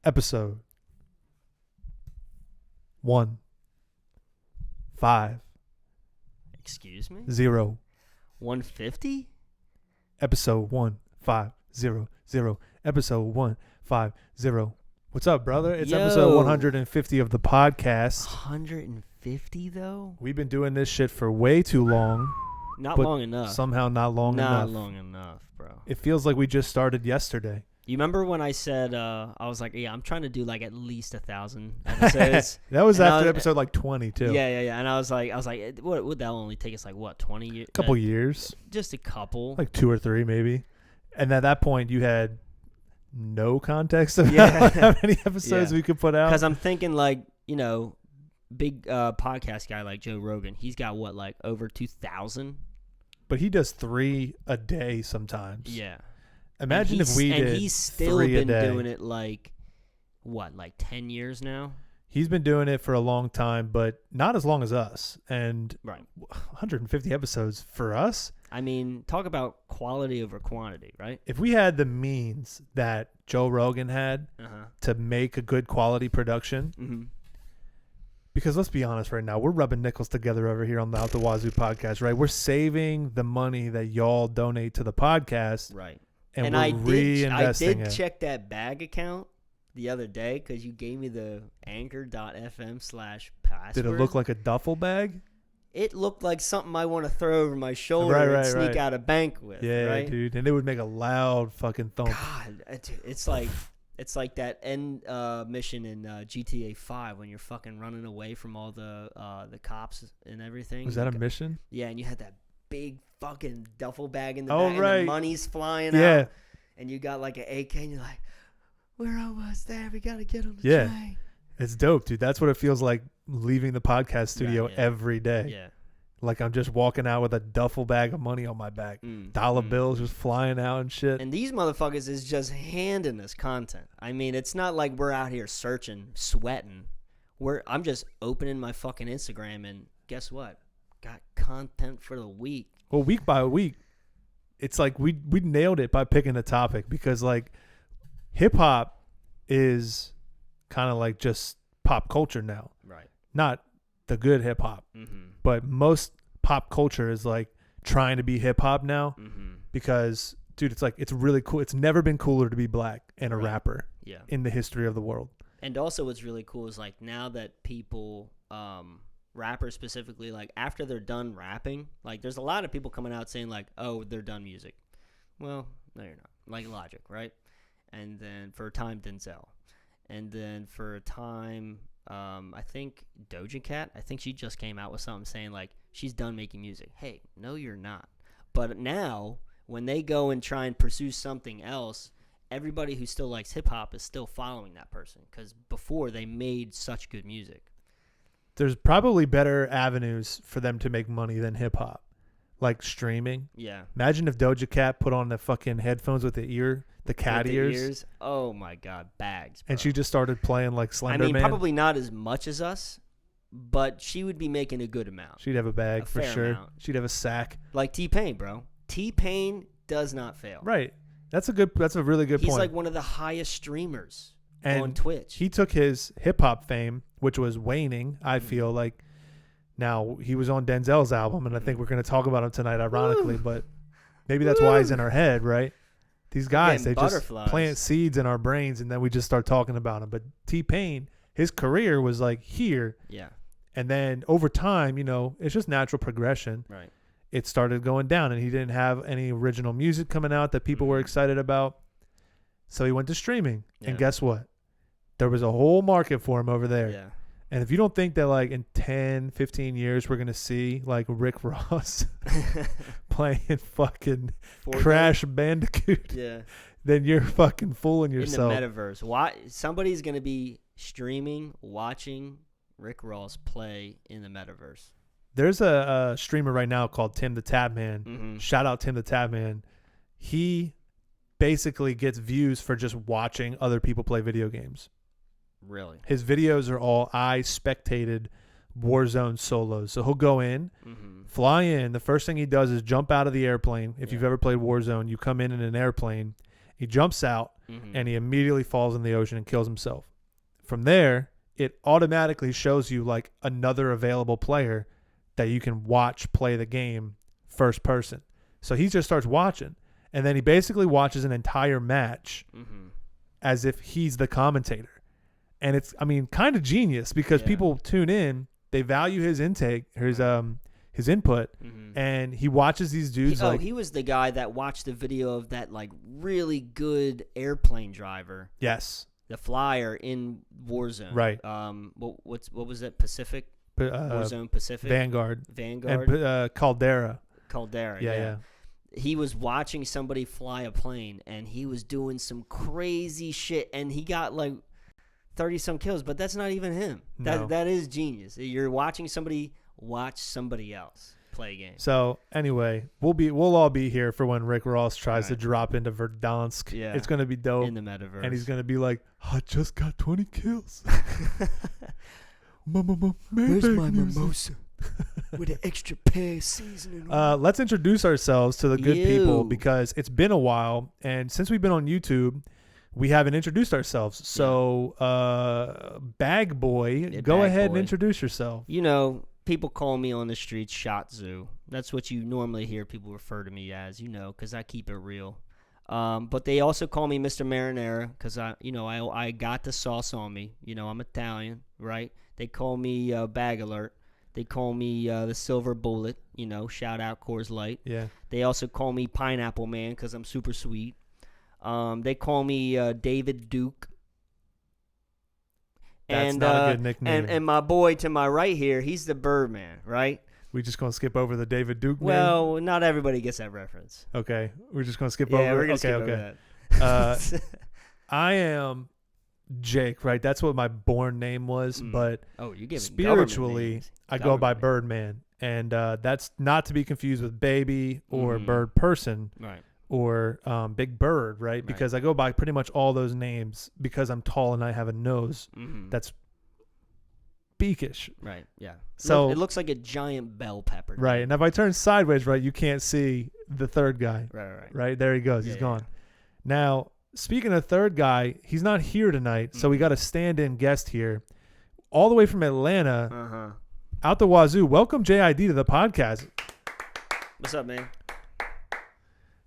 Episode 1 5 Excuse me? 0. 150? Episode 1500. Episode 150. What's up, brother? It's episode 150 of the podcast. 150 though? We've been doing this shit for way too long. Not long enough. Somehow not long enough. Not long enough, bro. It feels like we just started yesterday. You remember when I said, I was like, yeah, I'm trying to do like at least 1,000 episodes. That was after episode like 20 too. Yeah. And I was like, what would that only take us like, what, 20 years? A couple years. Just a couple. Like 2 or 3 maybe. And at that point you had no context of how many episodes we could put out. Because I'm thinking like, you know, big podcast guy like Joe Rogan, he's got what, like over 2,000? But he does 3 a day sometimes. Yeah. Imagine if we did 3 a day. And he's still been doing it like, what, like 10 years now? He's been doing it for a long time, but not as long as us. And right. 150 episodes for us? I mean, talk about quality over quantity, right? If we had the means that Joe Rogan had to make a good quality production, because let's be honest right now, we're rubbing nickels together over here on the OutTheWazoo podcast, right? We're saving the money that y'all donate to the podcast. Right. And we're reinvesting I did check that bag account the other day because you gave me the anchor.fm/password. Did it look like a duffel bag? It looked like something I want to throw over my shoulder and sneak out of bank with. Yeah, right? Dude. And it would make a loud fucking thump. God, it's like that end mission in GTA 5 when you're fucking running away from all the cops and everything. Was that a mission? Yeah, and you had that big fucking duffel bag in the back, and the money's flying out. And you got like an AK, and you're like, we're almost there. We got to get on the train. It's dope, dude. That's what it feels like leaving the podcast studio every day. Yeah. Like I'm just walking out with a duffel bag of money on my back. Dollar bills just flying out and shit. And these motherfuckers is just handing us content. I mean, it's not like we're out here searching, sweating. I'm just opening my fucking Instagram, and guess what? Got content for the week. Well, week by week, it's like we nailed it by picking a topic because like hip hop is kind of like just pop culture now. Right. Not the good hip hop, but most pop culture is like trying to be hip hop now because, dude, it's like it's really cool. It's never been cooler to be black and a rapper in the history of the world. And also, what's really cool is like now that people, rappers specifically, like after they're done rapping, like there's a lot of people coming out saying like, oh, they're done music. Well, no, you're not. Like Logic, right? And then for a time, Denzel. And then for a time, I think Doja Cat, I think she just came out with something saying like she's done making music. Hey, no, you're not. But now when they go and try and pursue something else, everybody who still likes hip hop is still following that person because before they made such good music. There's probably better avenues for them to make money than hip hop, like streaming. Yeah. Imagine if Doja Cat put on the fucking headphones with the cat ears. Oh my God, bags. Bro. And she just started playing like Slender Man. I mean, probably not as much as us, but she would be making a good amount. She'd have a bag for sure. Amount. She'd have a sack. Like T-Pain, bro. T-Pain does not fail. Right. That's a really good point. He's like one of the highest streamers on Twitch. He took his hip hop fame, which was waning, I feel like. Now, he was on Denzel's album, and I think we're going to talk about him tonight, ironically, but maybe that's why he's in our head, right? These guys, they just plant seeds in our brains, and then we just start talking about him. But T-Pain, his career was like here. Yeah. And then over time, you know, it's just natural progression. Right. It started going down, and he didn't have any original music coming out that people were excited about. So he went to streaming. Yeah. And guess what? There was a whole market for him over there. Yeah. And if you don't think that like in 10, 15 years we're going to see like Rick Ross playing fucking Crash Bandicoot, then you're fucking fooling yourself. In the metaverse. Somebody's going to be streaming, watching Rick Ross play in the metaverse. There's a streamer right now called Tim the Tapman. Shout out Tim the Tapman. He basically gets views for just watching other people play video games. Really? His videos are all I spectated Warzone solos. So he'll go in, fly in. The first thing he does is jump out of the airplane. If you've ever played Warzone, you come in an airplane He jumps out and he immediately falls in the ocean and kills himself. From there, it automatically shows you like another available player that you can watch play the game first person. So he just starts watching, and then he basically watches an entire match as if he's the commentator. And it's, I mean, kind of genius because people tune in, they value his intake, his input, and he watches these dudes. He was the guy that watched the video of that like really good airplane driver. Yes. The flyer in Warzone. Right. What was that? Pacific? Warzone Pacific? Vanguard. And Caldera. Yeah. He was watching somebody fly a plane, and he was doing some crazy shit, and he got like 30-some kills, but that's not even him. No. That is genius. You're watching somebody watch somebody else play a game. So anyway, we'll all be here for when Rick Ross tries to drop into Verdansk. Yeah. It's gonna be dope. In the metaverse. And he's gonna be like, I just got 20 kills. Where's my mimosa? With an extra pear seasoning. Let's introduce ourselves to the good people because it's been a while, and since we've been on YouTube, we haven't introduced ourselves. So, Bag Boy, go ahead and introduce yourself. You know, people call me on the streets Shot Zoo. That's what you normally hear people refer to me as, because I keep it real. But they also call me Mr. Marinara because I got the sauce on me. I'm Italian, right? They call me Bag Alert. They call me the Silver Bullet. Shout out Coors Light. Yeah. They also call me Pineapple Man because I'm super sweet. They call me David Duke. That's not a good nickname. And my boy to my right here, he's the Birdman, right? We just gonna skip over the David Duke name? Well, not everybody gets that reference. Okay. We're just gonna skip over. Yeah, we're gonna skip over that. I am Jake, right? That's what my born name was, but you're giving spiritually, I go by Birdman, and that's not to be confused with Baby or Bird Person, right? Or Big Bird, right? Because I go by pretty much all those names because I'm tall and I have a nose that's beakish. Right, yeah. So it looks like a giant bell pepper. Right, and if I turn sideways, right, you can't see the third guy. Right. Right, there he goes. He's gone. Now, speaking of third guy, he's not here tonight, so we got a stand-in guest here. All the way from Atlanta, Out the Wazoo. Welcome, JID, to the podcast. What's up, man?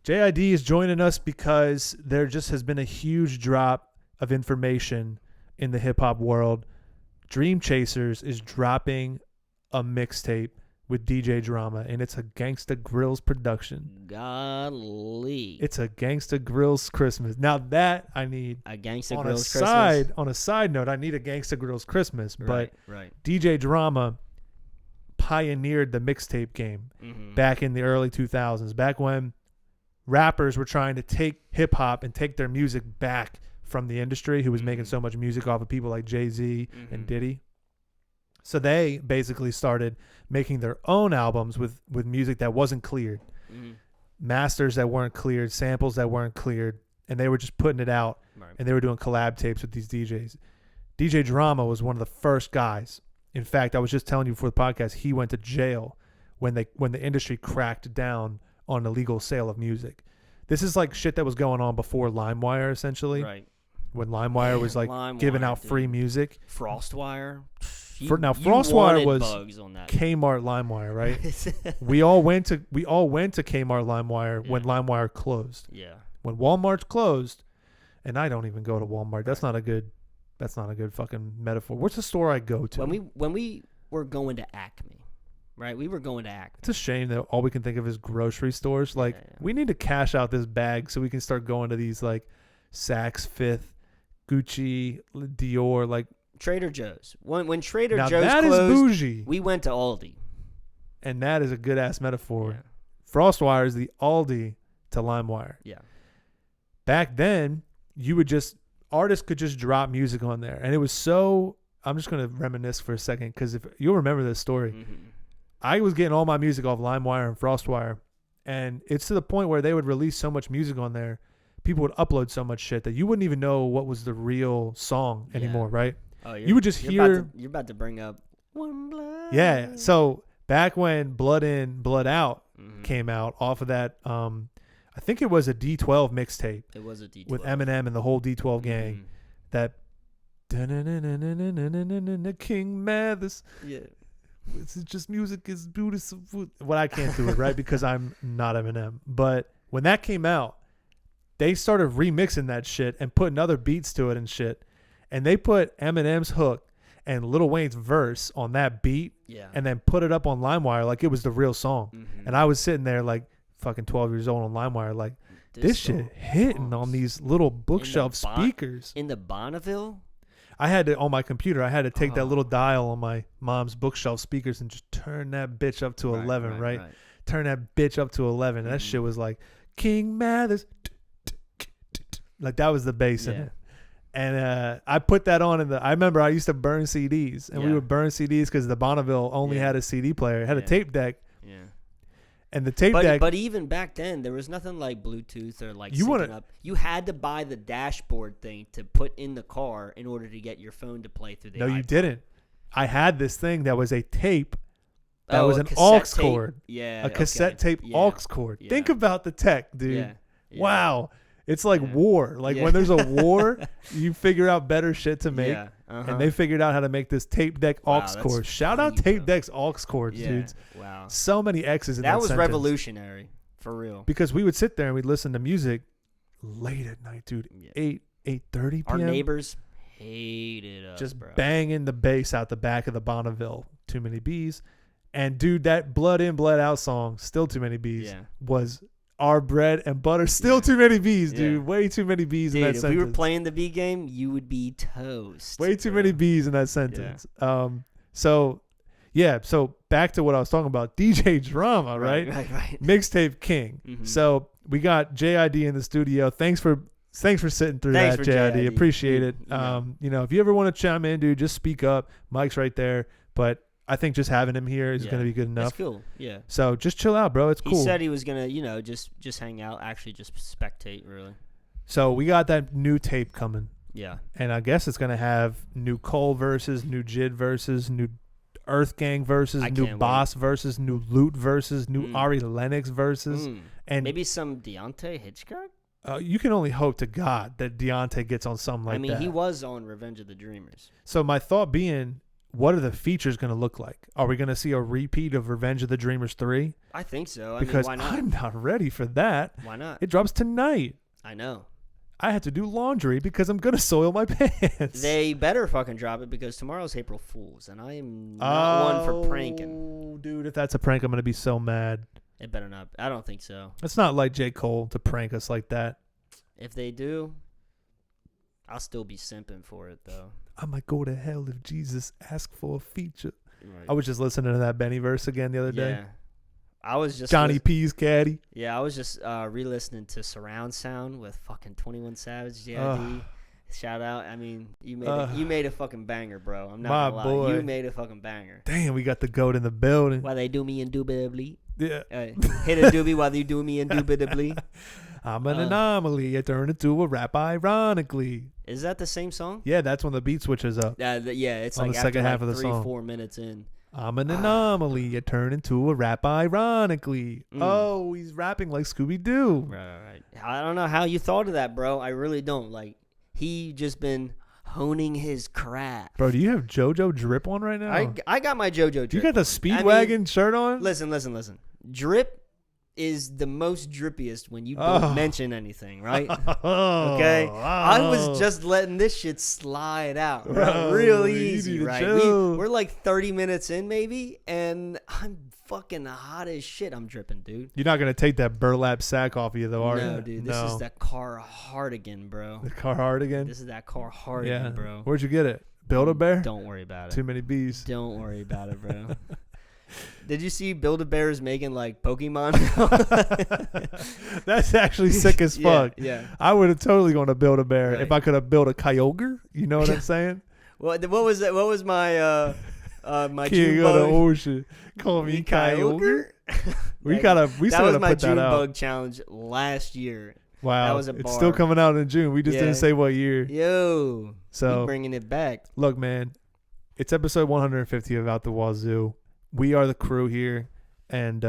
JID is joining us because there just has been a huge drop of information in the hip-hop world. Dream Chasers is dropping a mixtape with DJ Drama, and it's a Gangsta Grills production. Golly. It's a Gangsta Grills Christmas. Now that I need a Gangsta Grills Christmas. On a side note, I need a Gangsta Grills Christmas, but right. DJ Drama pioneered the mixtape game back in the early 2000s, back when rappers were trying to take hip hop and take their music back from the industry who was making so much music off of people like Jay-Z and Diddy. So they basically started making their own albums with music that wasn't cleared, masters that weren't cleared, samples that weren't cleared, and they were just putting it out, and they were doing collab tapes with these DJs. DJ Drama was one of the first guys. In fact, I was just telling you before the podcast, he went to jail when the industry cracked down on illegal sale of music. This is like shit that was going on before LimeWire, essentially. Right. When LimeWire was like giving out free music. FrostWire. FrostWire was Kmart LimeWire, right? we all went to Kmart LimeWire when LimeWire closed. Yeah. When Walmart closed, and I don't even go to Walmart. That's not a good fucking metaphor. What's the store I go to? When we were going to Acme. Right, we were going to Acme. It's a shame that all we can think of is grocery stores. Like, we need to cash out this bag so we can start going to these like Saks Fifth, Gucci, Dior, like Trader Joe's. When Trader Joe's that closed, is bougie. We went to Aldi, and that is a good ass metaphor. Yeah. FrostWire is the Aldi to LimeWire. Yeah. Back then, artists could just drop music on there, and it was so. I'm just gonna reminisce for a second because if you'll remember this story. I was getting all my music off LimeWire and FrostWire, and it's to the point where they would release so much music on there, people would upload so much shit that you wouldn't even know what was the real song anymore, right? Oh, you would just hear. You're about to bring up One Blood. Yeah. So back when Blood In, Blood Out came out off of that I think it was a D12 mixtape. It was a D12 with Eminem and the whole D12 gang. That King Mathers. Yeah. It's just music is beautiful. Well, I can't do it right because I'm not Eminem. But when that came out, they started remixing that shit and putting other beats to it and shit. And they put Eminem's hook and Lil Wayne's verse on that beat, and then put it up on LimeWire like it was the real song. And I was sitting there like fucking 12 years old on LimeWire like, this shit hitting on these little bookshelf speakers. In the Bonneville? I had to, on my computer, I had to take that little dial on my mom's bookshelf speakers and just turn that bitch up to 11, right? Turn that bitch up to 11. And that shit was like, King Mathers. Like, that was the bass in it. And I put that on I remember I used to burn CDs. And we would burn CDs because the Bonneville only had a CD player. It had a tape deck. Yeah. And the tape deck. But even back then, there was nothing like Bluetooth or like syncing up. You had to buy the dashboard thing to put in the car in order to get your phone to play through the iPod. No, you didn't. I had this thing that was a tape that was an aux cord. Yeah. A cassette tape aux cord. Yeah. Think about the tech, dude. Yeah. Wow. It's like war. Like when there's a war, you figure out better shit to make. Yeah. And they figured out how to make this tape deck aux cord. Shout out tape decks aux cords, dudes. Wow. So many X's in that sentence. That was revolutionary, for real. Because we would sit there and we'd listen to music late at night, dude. 8:30 p.m. Our neighbors hated us, just banging the bass out the back of the Bonneville. Too Many Bees. And, dude, that Blood In, Blood Out song, Still Too Many Bees, was our bread and butter. Still too many bees, dude. Way too many bees in that sentence. If we were playing the bee game, you would be toast. Way too many bees in that sentence. So back to what I was talking about. DJ Drama, right? Right. Mixtape King. Mm-hmm. So we got JID in the studio. Thanks for sitting through that, JID. Appreciate it. If you ever want to chime in, dude, just speak up. Mike's right there. But I think just having him here is going to be good enough. That's cool. Yeah. So just chill out, bro. It's cool. He said he was going to, just hang out, actually just spectate, really. So we got that new tape coming. Yeah. And I guess it's going to have new Cole verses, new Jid verses, new Earth Gang verses, new Boss verses, new Loot verses, new Ari Lennox verses. And maybe some Deontay Hitchcock? You can only hope to God that Deontay gets on something like that. He was on Revenge of the Dreamers. So my thought being, what are the features going to look like? Are we going to see a repeat of Revenge of the Dreamers 3? I think so. Because why not? I'm not ready for that. Why not? It drops tonight. I know. I have to do laundry because I'm going to soil my pants. They better fucking drop it because tomorrow's April Fool's, and I am not one for pranking. Dude, if that's a prank, I'm going to be so mad. It better not. I don't think so. It's not like J. Cole to prank us like that. If they do, I'll still be simping for it, though. I might go to hell if Jesus asked for a feature. Right. I was just listening to that Benny verse again the other day. Yeah. I was just Johnny P's caddy. Yeah, I was just re-listening to Surround Sound with fucking 21 Savage, JID. Shout out. You made a fucking banger, bro. I'm not gonna lie. Boy. You made a fucking banger. Damn, we got the goat in the building. While they do me indubitably. Yeah. Hit a doobie while they do me indubitably. I'm an anomaly. I turn into a rap ironically. Is that the same song? Yeah, that's when the beat switches up. It's on like the second half of the 3-4 minutes in. I'm an anomaly. You turn into a rap ironically. Oh, he's rapping like Scooby-Doo. Right. I don't know how you thought of that, bro. I really don't. Like, he just been honing his craft. Bro, do you have JoJo drip on right now? I got my JoJo drip. You got the Speedwagon shirt on? Listen. Drip is the most drippiest when you don't mention anything, right? Okay? I was just letting this shit slide out. Bro, real easy, right? We're like 30 minutes in maybe, and I'm fucking hot as shit. I'm dripping, dude. You're not going to take that burlap sack off of you, though, are you? No, dude. This is that Carharttigan, bro. The Carharttigan? This is that Carharttigan, bro. Where'd you get it? Build-A-Bear? Don't worry about it. Too many bees. Don't worry about it, bro. Did you see Build-A-Bear is making like Pokemon? That's actually sick as fuck. Yeah. I would have totally gone to Build-A-Bear if I could have built a Kyogre. You know what I'm saying? What was that? What was my my King of the ocean? Call me Kyogre. We still gotta put that out. That was my June bug challenge last year. Wow, that was a bar. It's still coming out in June. We just didn't say what year. Yo, so bringing it back. Look, man, it's episode 150 of Out the Wazoo. We are the crew here, and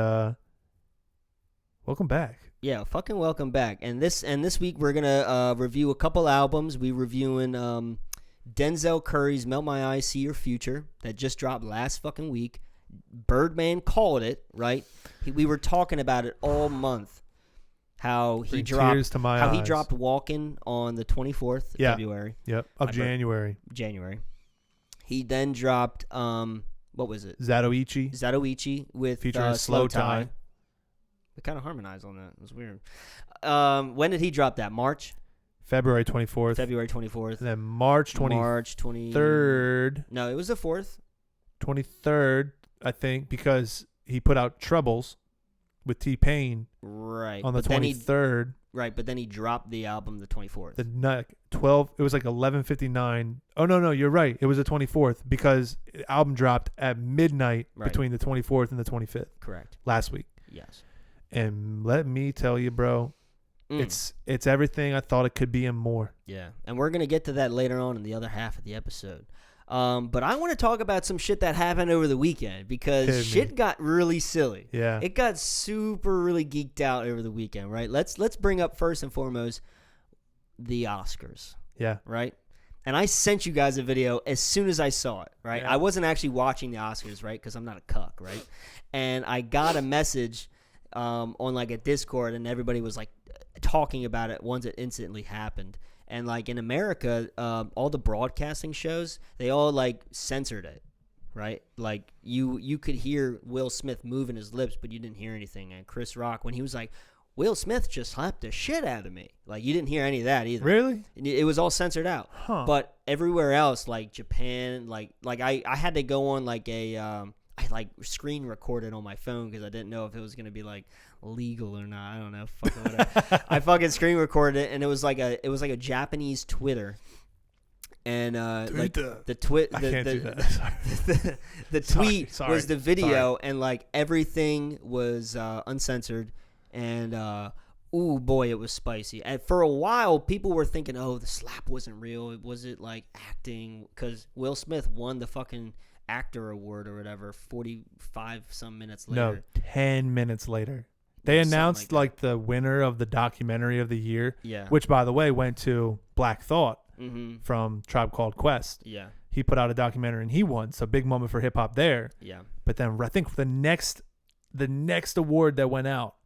welcome back. Yeah, fucking welcome back. And this week we're gonna review a couple albums. We reviewing Denzel Curry's "Melt My Eyes, See Your Future" that just dropped last fucking week. Birdman called it, right? We were talking about it all month. How he dropped "Walking" on the 24th of February. Yep, of January. He then dropped what was it? Zatoichi with featuring Slow Tie. We kind of harmonized on that. It was weird. When did he drop that? March? February 24th. And then March 23rd. No, it was the 4th. 23rd, I think, because he put out Troubles with T-Pain. Right. On the 23rd. Right, but then he dropped the album the 24th. The 12. It was like 11:59. Oh no, you're right. It was the 24th because the album dropped at midnight between the 24th and the 25th. Correct. Last week. Yes. And let me tell you, bro, it's everything I thought it could be and more. Yeah, and we're gonna get to that later on in the other half of the episode. But I want to talk about some shit that happened over the weekend because shit got really silly. Yeah. It got really geeked out over the weekend, right? Let's bring up first and foremost the Oscars. Yeah. Right? And I sent you guys a video as soon as I saw it, right? Yeah. I wasn't actually watching the Oscars, right? Because I'm not a cuck, right? And I got a message on like a Discord, and everybody was like talking about it once it instantly happened. And like in America, all the broadcasting shows, they all like censored it, right? Like you could hear Will Smith moving his lips, but you didn't hear anything. And Chris Rock, when he was like, Will Smith just slapped the shit out of me, like you didn't hear any of that either. Really? It was all censored out. Huh. But everywhere else, like Japan, like I had to go on like a I like screen recorded on my phone because I didn't know if it was gonna be like legal or not. I don't know. Fucking whatever. I fucking screen recorded it, and it was like a Japanese Twitter, and like the tweet was the video, and like everything was uncensored, and ooh boy, it was spicy. And for a while, people were thinking, oh, the slap wasn't real. Was it like acting? Because Will Smith won the fucking actor award or whatever 45 some minutes later. No, 10 minutes later. They announced like the winner of the documentary of the year, which by the way went to Black Thought from Tribe Called Quest. Yeah. He put out a documentary and he won, so big moment for hip hop there. Yeah. But then I think the next award that went out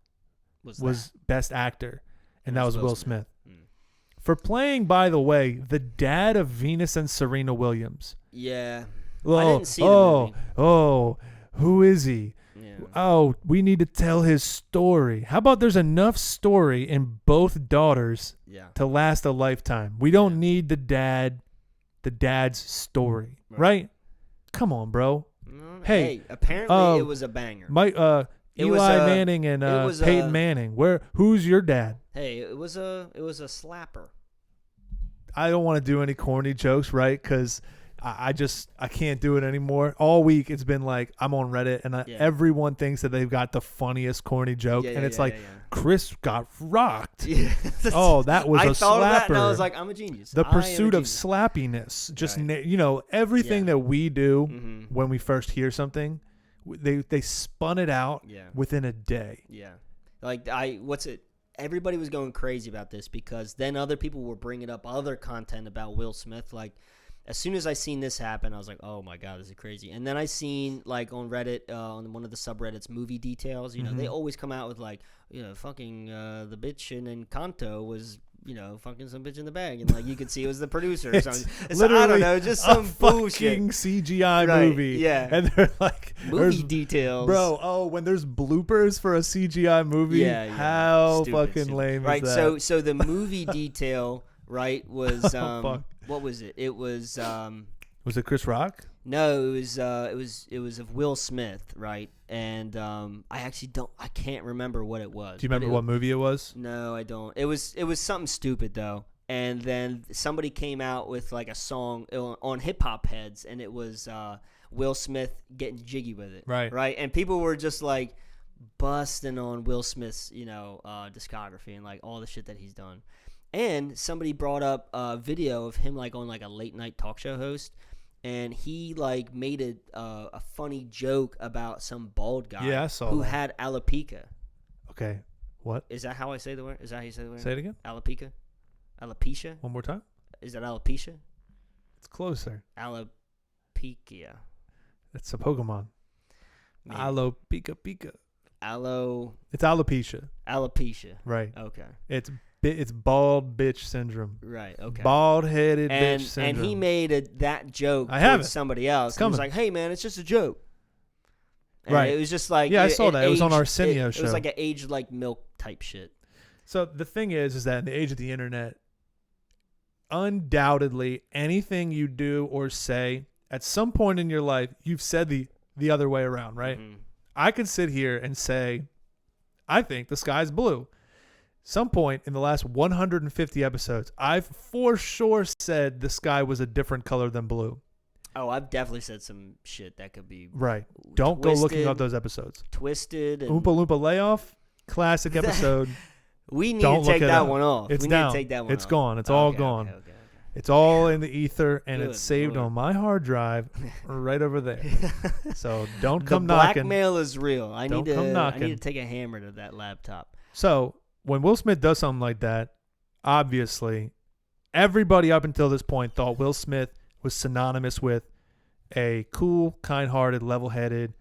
was Best Actor, and that was Will Smith. For playing, by the way, the dad of Venus and Serena Williams. Yeah. I didn't see the movie. Who is he? Yeah. Oh, we need to tell his story. How about there's enough story in both daughters to last a lifetime? We don't need the dad's story, right? Come on, bro. Hey, apparently it was a banger. Eli Manning and Peyton Manning. Who's your dad? Hey, it was a slapper. I don't want to do any corny jokes, right? Because I can't do it anymore. All week it's been like I'm on Reddit and everyone thinks that they've got the funniest corny joke, and it's Chris got rocked. Yeah. Oh, that was a slapper. I thought of that and I was like, I'm a genius. The pursuit of slappiness, just everything that we do when we first hear something, they spun it out within a day. Yeah, like everybody was going crazy about this because then other people were bringing up other content about Will Smith, like. As soon as I seen this happen, I was like, "Oh my god, this is crazy!" And then I seen like on Reddit, on one of the subreddits, movie details. You know, they always come out with like, fucking the bitch in Encanto was, fucking some bitch in the bag, and like you could see it was the producer or something. Literally, I don't know, just some bullshit. Fucking CGI movie. Yeah, and they're like movie details, bro. Oh, when there's bloopers for a CGI movie, how fucking lame is that? Right. So the movie detail, right, was what was it? It was was it Chris Rock? No, it was of Will Smith, right? And I can't remember what it was. Do you remember what movie it was? No, I don't. It was something stupid though. And then somebody came out with like a song on Hip Hop Heads, and it was Will Smith getting jiggy with it. Right. And people were just like busting on Will Smith's, discography and like all the shit that he's done. And somebody brought up a video of him like on like a late night talk show host, and he like made a funny joke about some bald guy I saw who that. had alopecia. Okay, What? Is that how I say the word? Is that how you say the word? Say it again. Alopecia? One more time. Is that alopecia? It's closer. Alopecia. It's a Pokemon. Maybe. Alo Pika Pika. It's alopecia. Alopecia. Right. Okay. It's bald bitch syndrome. Right. Okay. Bald headed bitch syndrome. And he made that joke I have to it. somebody else. It's He was coming. like, "Hey man, it's just a joke." And Right. It was just like I saw that. It was on aged- Arsenio It show. was like an aged like milk type shit. So the thing is that in the age of the internet, undoubtedly anything you do or say at some point in your life, you've said the other way around, right? Mhm. I could sit here and say, I think the sky's blue. Some point in the last 150 episodes, I've for sure said the sky was a different color than blue. Oh, I've definitely said some shit that could be Right. Don't go looking twisted, up those episodes. Twisted. And Oompa Loompa Layoff, classic episode. we need Don't to look take it that up. one off. It's we down. need to take that one It's off. gone. It's all Okay, gone. Okay. It's all in the ether, and Good it's saved Lord. on my hard drive right over there. So don't come the knocking. blackmail is real. I Don't need come to. I knocking. need to take a hammer to that laptop. So when Will Smith does something like that, obviously, everybody up until this point thought Will Smith was synonymous with a cool, kind-hearted, level-headed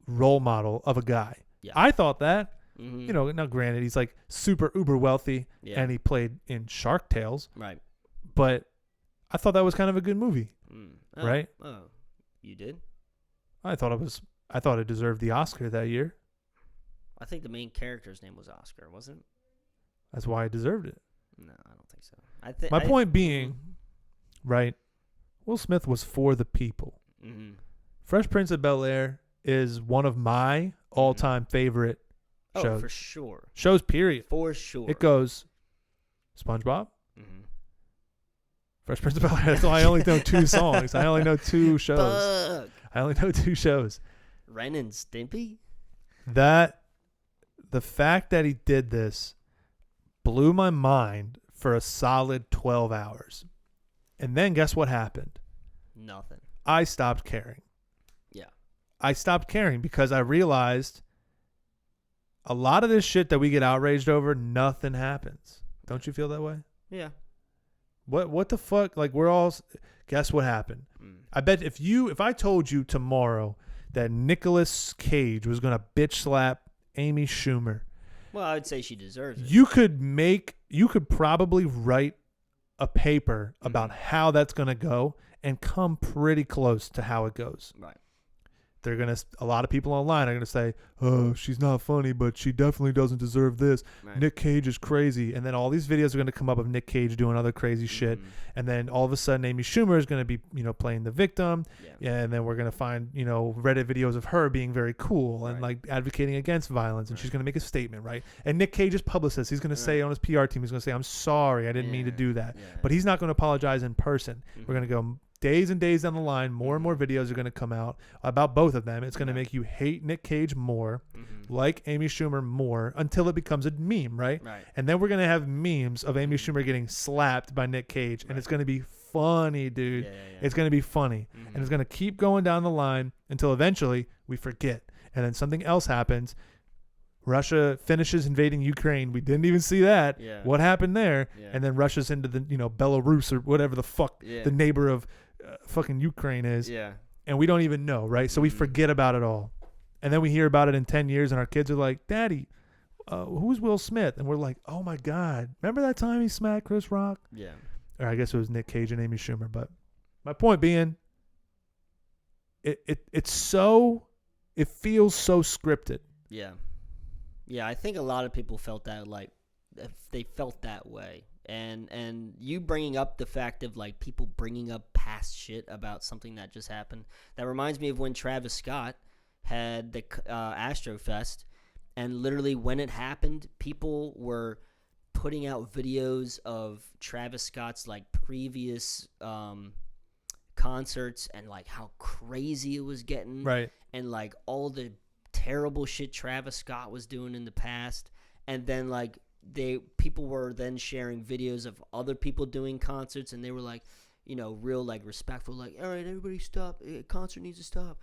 role model of a guy. Yeah. I thought that. Mm-hmm. You know, now granted, he's like super uber wealthy, Yeah. and he played in Shark Tales, Right. but I thought that was kind of a good movie, Oh, right? Oh, you did? I thought it deserved the Oscar that year. I think the main character's name was Oscar, wasn't it? That's why I deserved it. No, I don't think so. My point being, right, Will Smith was for the people. Mm-hmm. Fresh Prince of Bel-Air is one of my all-time favorite Oh, shows. for sure. Shows, period. For sure. It goes SpongeBob, Mm-hmm. Fresh Prince of Bel-Air. That's why I only know 2 songs. I only know 2 shows. Fuck. I only know 2 shows. Ren and Stimpy? The fact that he did this blew my mind for a solid 12 hours. And then guess what happened? Nothing. I stopped caring. Yeah. I stopped caring because I realized a lot of this shit that we get outraged over, nothing happens. Don't you feel that way? Yeah. What the fuck? Like, guess what happened? I bet if I told you tomorrow that Nicolas Cage was going to bitch slap Amy Schumer, Well, I would say she deserves it. you could probably write a paper about how that's going to go and come pretty close to how it goes. Right. A lot of people online are going to say, oh, she's not funny, but she definitely doesn't deserve this. Right. Nick Cage is crazy. And then all these videos are going to come up of Nick Cage doing other crazy shit. And then all of a sudden, Amy Schumer is going to be, playing the victim. Yeah. And then we're going to find, Reddit videos of her being very cool and Right. like advocating against violence. And Right. she's going to make a statement, right? And Nick Cage's publicist, he's going to say on his PR team, he's going to say, I'm sorry, I didn't mean to do that. Yeah. But he's not going to apologize in person. Mhm. We're going to go days and days down the line. More and more videos are going to come out about both of them. It's going to Yeah. make you hate Nick Cage more, Mhm. like Amy Schumer more, until it becomes a meme, right? Right. And then we're going to have memes of Amy Schumer getting slapped by Nick Cage. And Right. it's going to be funny, dude. Yeah. It's going to be funny. Mhm. And it's going to keep going down the line until eventually we forget. And then something else happens. Russia finishes invading Ukraine. We didn't even see that. Yeah. What happened there? Yeah. And then Russia's into the, Belarus or whatever the fuck Yeah. the neighbor of fucking Ukraine is. Yeah. And we don't even know, right? So we Mhm. forget about it all. And then we hear about it in 10 years and our kids are like, Daddy, who's Will Smith? And we're like, oh my God. Remember that time he smacked Chris Rock? Yeah. Or I guess it was Nick Cage and Amy Schumer. But my point being, it feels so scripted. Yeah. Yeah, I think a lot of people felt that, like, they felt that way. And you bringing up the fact of, like, people bringing up past shit about something that just happened, that reminds me of when Travis Scott had the Astrofest, and literally when it happened, people were putting out videos of Travis Scott's, like, previous concerts and, like, how crazy it was getting. Right. And, like, all the terrible shit Travis Scott was doing in the past. And then, like, people were then sharing videos of other people doing concerts, and they were like, real like respectful, like, all right, everybody stop, concert needs to stop,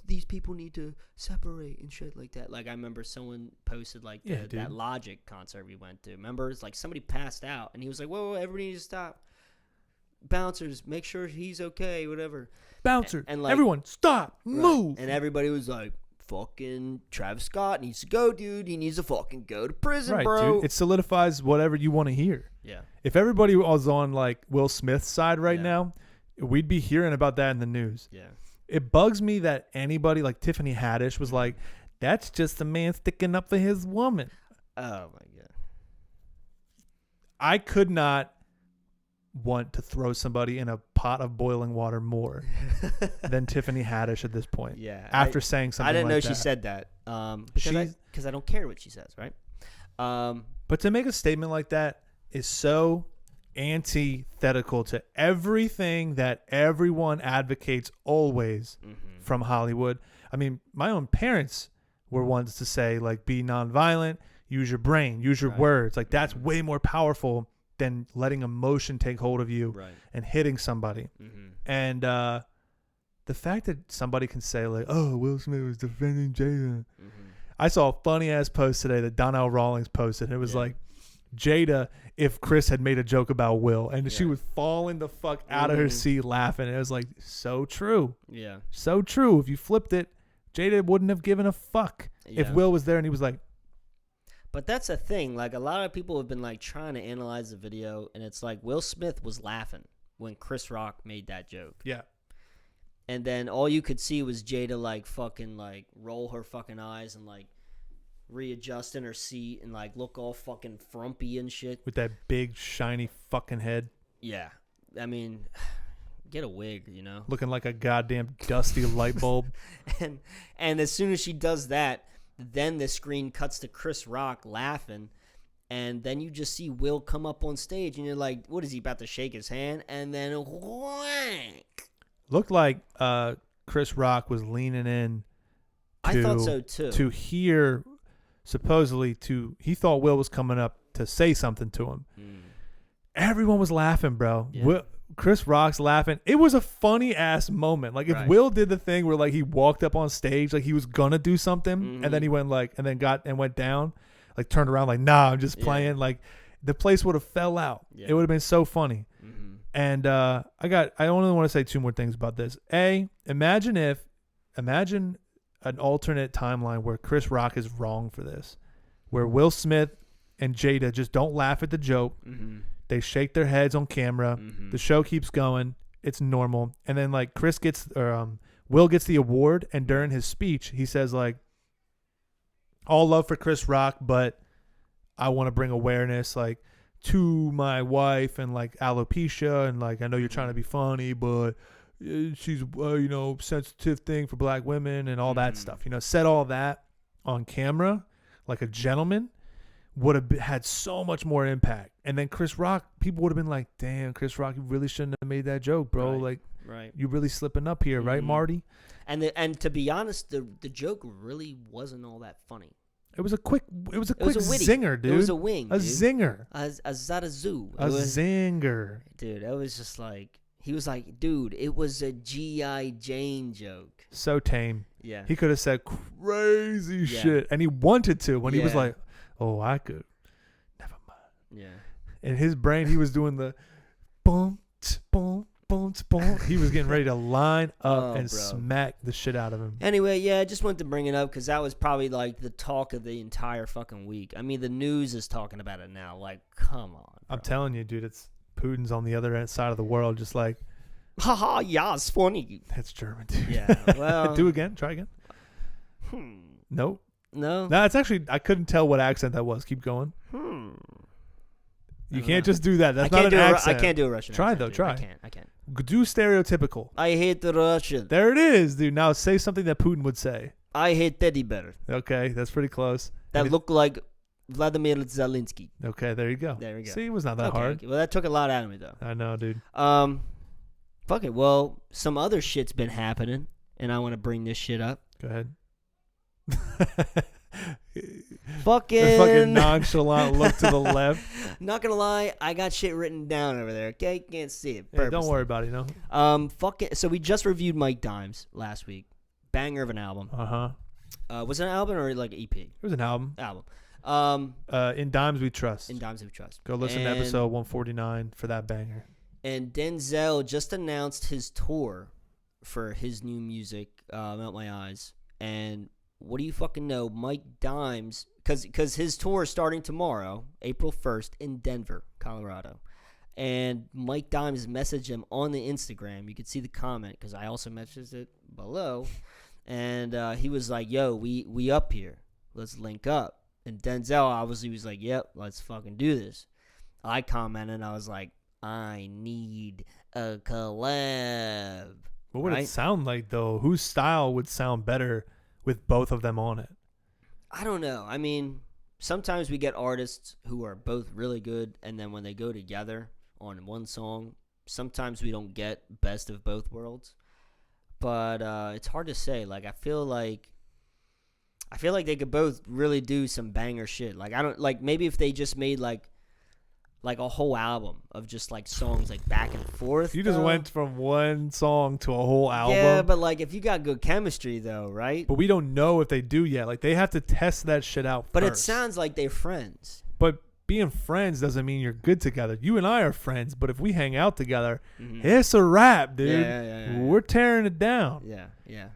these people need to separate and shit like that. Like I remember someone posted like that Logic concert we went to. Remember, it's like somebody passed out and he was like, whoa, everybody needs to stop, bouncers, make sure he's okay, whatever. Bouncer, and like, everyone stop, move. And everybody was like, fucking Travis Scott needs to go, dude. He needs to fucking go to prison, right, bro. Dude. It solidifies whatever you want to hear. Yeah. If everybody was on like Will Smith's side right now, we'd be hearing about that in the news. Yeah. It bugs me that anybody like Tiffany Haddish was like, that's just a man sticking up for his woman. Oh my God. I could not want to throw somebody in a pot of boiling water more than Tiffany Haddish at this point. Yeah. After saying something like that. I didn't know she said that. Because I don't care what she says, right? But to make a statement like that is so antithetical to everything that everyone advocates always from Hollywood. I mean, my own parents were ones to say, like, be nonviolent, use your brain, use your words. Like, that's way more powerful than letting emotion take hold of you and hitting somebody. And the fact that somebody can say, like, oh, Will Smith was defending Jada. I saw a funny-ass post today that Donnell Rawlings posted. And it was like, Jada, if Chris had made a joke about Will. And she was falling the fuck out of her seat laughing. And it was like, so true. Yeah. So true. If you flipped it, Jada wouldn't have given a fuck if Will was there and he was like. But that's the thing. Like, a lot of people have been, like, trying to analyze the video. And it's like, Will Smith was laughing when Chris Rock made that joke. Yeah. And then all you could see was Jada, like, fucking, like, roll her fucking eyes and, like, readjust in her seat and, like, look all fucking frumpy and shit. With that big, shiny fucking head. Yeah. I mean, get a wig, you know? Looking like a goddamn dusty light bulb. And as soon as she does that, then the screen cuts to Chris Rock laughing. And then you just see Will come up on stage and you're like, what is he about to shake his hand? And then whack. Looked like Chris Rock was leaning in. I thought so too. To hear, supposedly, he thought Will was coming up to say something to him. Everyone was laughing, bro. Yeah. Chris Rock's laughing. It was a funny ass moment. Like if Will did the thing where like he walked up on stage, like he was gonna do something, and then he went like, and then went down, like turned around, like nah, I'm just playing. Like the place would have fell out. Yeah. It would have been so funny. And I only want to say two more things about this. Imagine an alternate timeline where Chris Rock is wrong for this, where Will Smith and Jada just don't laugh at the joke. They shake their heads on camera. The show keeps going. It's normal. And then like Will gets the award, and during his speech, he says like, all love for Chris Rock, but I want to bring awareness like to my wife and like alopecia, and like I know you're trying to be funny, but she's sensitive thing for black women and all that stuff. Said all that on camera like a gentleman would have had so much more impact. And then Chris Rock, people would have been like, damn, Chris Rock, you really shouldn't have made that joke, bro. You really slipping up here, right, Marty? And to be honest, the joke really wasn't all that funny. It was a quick zinger, dude. It was a wing, a zinger. A ZZazoo. A zinger. Dude, it was just like, he was like, dude, it was a G.I. Jane joke. So tame. Yeah. He could have said crazy shit, and he wanted to when he was like, oh, I could. Never mind. Yeah. In his brain, he was doing the boom, boom, boom, boom. He was getting ready to line up and smack the shit out of him. Anyway, I just wanted to bring it up because that was probably like the talk of the entire fucking week. I mean, the news is talking about it now. Like, come on. Bro. I'm telling you, dude, it's Putin's on the other side of the world, just like, haha, yeah, it's funny. That's German, dude. Yeah, well. Do again. Try again. Nope. No. No, it's actually, I couldn't tell what accent that was. Keep going. You can't just do that. That's not an accent. I can't do a Russian accent. Try, though. Try. I can't. Do stereotypical. I hate the Russian. There it is, dude. Now say something that Putin would say. I hate teddy bear. Okay, that's pretty close. That look like Vladimir Zelensky. Okay, there you go. There we go. See, it was not that hard. Well, that took a lot out of me, though. I know, dude. Fuck it. Well, some other shit's been happening, and I want to bring this shit up. Go ahead. fucking nonchalant look to the left. Not gonna lie, I got shit written down over there. Okay, can't see it. Yeah, don't worry about it. So we just reviewed Mike Dimes last week. Banger of an album. Was it an album or like an EP? It was an album. In Dimes We Trust. In Dimes We Trust. Go listen to episode 149 for that banger. And Denzel just announced his tour for his new music, Melt My Eyes. And what do you fucking know? Mike Dimes, because his tour is starting tomorrow, April 1st, in Denver, Colorado. And Mike Dimes messaged him on the Instagram. You could see the comment because I also messaged it below. And he was like, yo, we up here. Let's link up. And Denzel obviously was like, yep, let's fucking do this. I commented, and I was like, I need a collab. What would it sound like, though? Whose style would sound better with both of them on it? I don't know. I mean, sometimes we get artists who are both really good, and then when they go together on one song, sometimes we don't get best of both worlds. But it's hard to say. Like, I feel like they could both really do some banger shit. Like, maybe if they just made like a whole album of just like songs like back and forth. You just went from one song to a whole album. Yeah, but like if you got good chemistry though, right? But we don't know if they do yet. Like they have to test that shit out But first. It sounds like they're friends. But being friends doesn't mean you're good together. You and I are friends, but if we hang out together, it's a wrap, dude. Yeah. We're tearing it down. Yeah.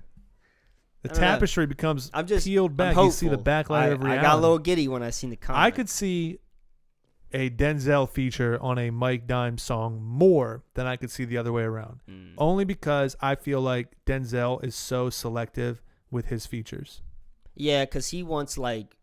The tapestry becomes peeled back. You see the back layer of reality. I got a little giddy when I seen the comment. I could see a Denzel feature on a Mike Dimes song more than I could see the other way around. Only because I feel like Denzel is so selective with his features. Yeah, because he wants like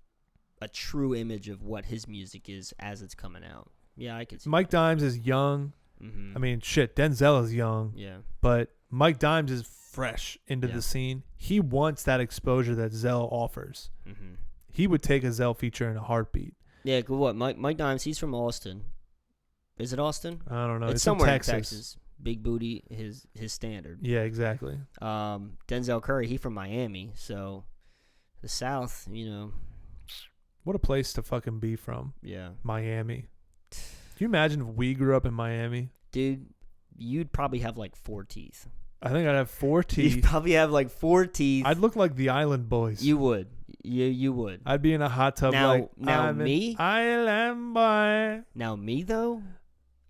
a true image of what his music is as it's coming out. Yeah, I could see Mike Dimes is young. I mean, shit, Denzel is young. Yeah. But Mike Dimes is fresh into the scene. He wants that exposure that Zell offers. He would take a Zell feature in a heartbeat. Yeah, what? Mike Dimes, he's from Austin. Is it Austin? I don't know. It's somewhere in Texas. Big booty, his standard. Yeah, exactly. Denzel Curry, he from Miami. So the South, What a place to fucking be from. Yeah. Miami. Can you imagine if we grew up in Miami? Dude, you'd probably have like 4 teeth. I think I'd have 4 teeth. You'd probably have like 4 teeth. I'd look like the Island Boys. You would. You would. I'd be in a hot tub now I'm me? an Island boy. Now me, though?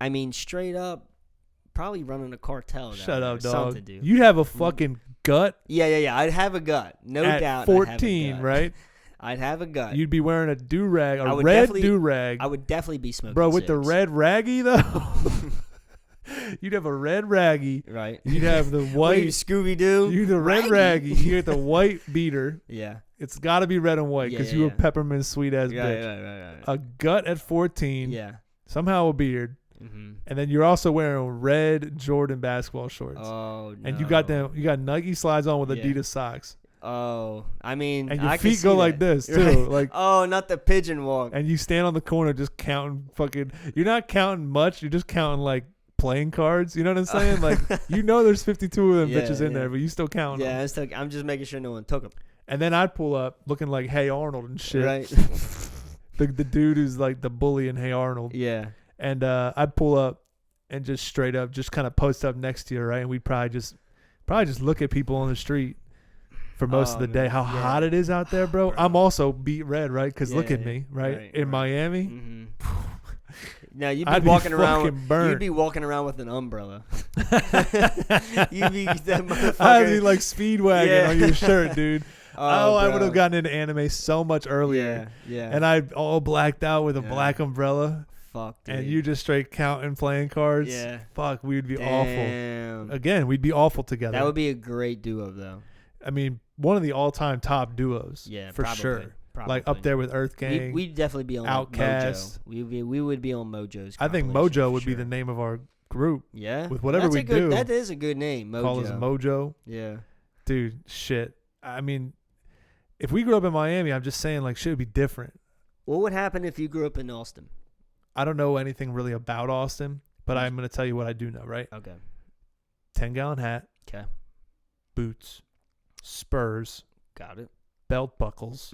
I mean, straight up, probably running a cartel. Shut up, dog. Something, dude. You'd have a fucking gut. Yeah. I'd have a gut. No at doubt. 14, right? I'd have a gut. You'd be wearing a do-rag, a red do-rag. I would definitely be smoking Bro, with cigs. the red raggy, though. You'd have a red raggy. Right. You'd have the white. What are you, Scooby-Doo? You'd the red raggy. You get the white beater. Yeah. It's got to be red and white because you a peppermint sweet-ass bitch. Right. A gut at 14. Yeah. Somehow a beard. And then you're also wearing red Jordan basketball shorts. Oh, no. And you got Nike slides on with Adidas socks. Oh, I mean, and your I feet go like this too, right. like not the pigeon walk. And you stand on the corner just counting fucking. You're not counting much. You're just counting like playing cards. You know what I'm saying? Like there's 52 of them bitches in there, but you still count them. Yeah, I'm just making sure no one took them. And then I'd pull up looking like Hey Arnold and shit. Right. the dude who's like the bully in Hey Arnold. Yeah. And I'd pull up and just straight up just kind of post up next to you, right? And we'd probably just look at people on the street for most of the day. How hot it is out there, bro. I'm also beat red, right? Because look at me, right? In Miami. Now you'd be walking around. Burnt. You'd be walking around with an umbrella. You'd be that motherfucker. I'd be like Speedwagon on your shirt, dude. I would have bro. gotten into anime so much earlier. Yeah. And I'd all blacked out with a black umbrella. Fuck, dude. And you just straight counting playing cards. Yeah. Fuck, we'd be Damn. awful. Again, we'd be awful together. That would be a great duo, though. I mean, one of the all-time top duos. Yeah, for probably, sure. Probably. Like up there with Earth Gang. We'd definitely be on Outkast. Mojo. We would be on Mojo's. I think Mojo would be the name of our group. Yeah. With whatever we do. That is a good name, Mojo. Call us Mojo. Yeah. Dude, shit. I mean, if we grew up in Miami, I'm just saying, like, shit would be different. What would happen if you grew up in Austin? I don't know anything really about Austin, but I'm going to tell you what I do know, right? Okay. 10-gallon hat. Okay. Boots. Spurs. Got it. Belt buckles.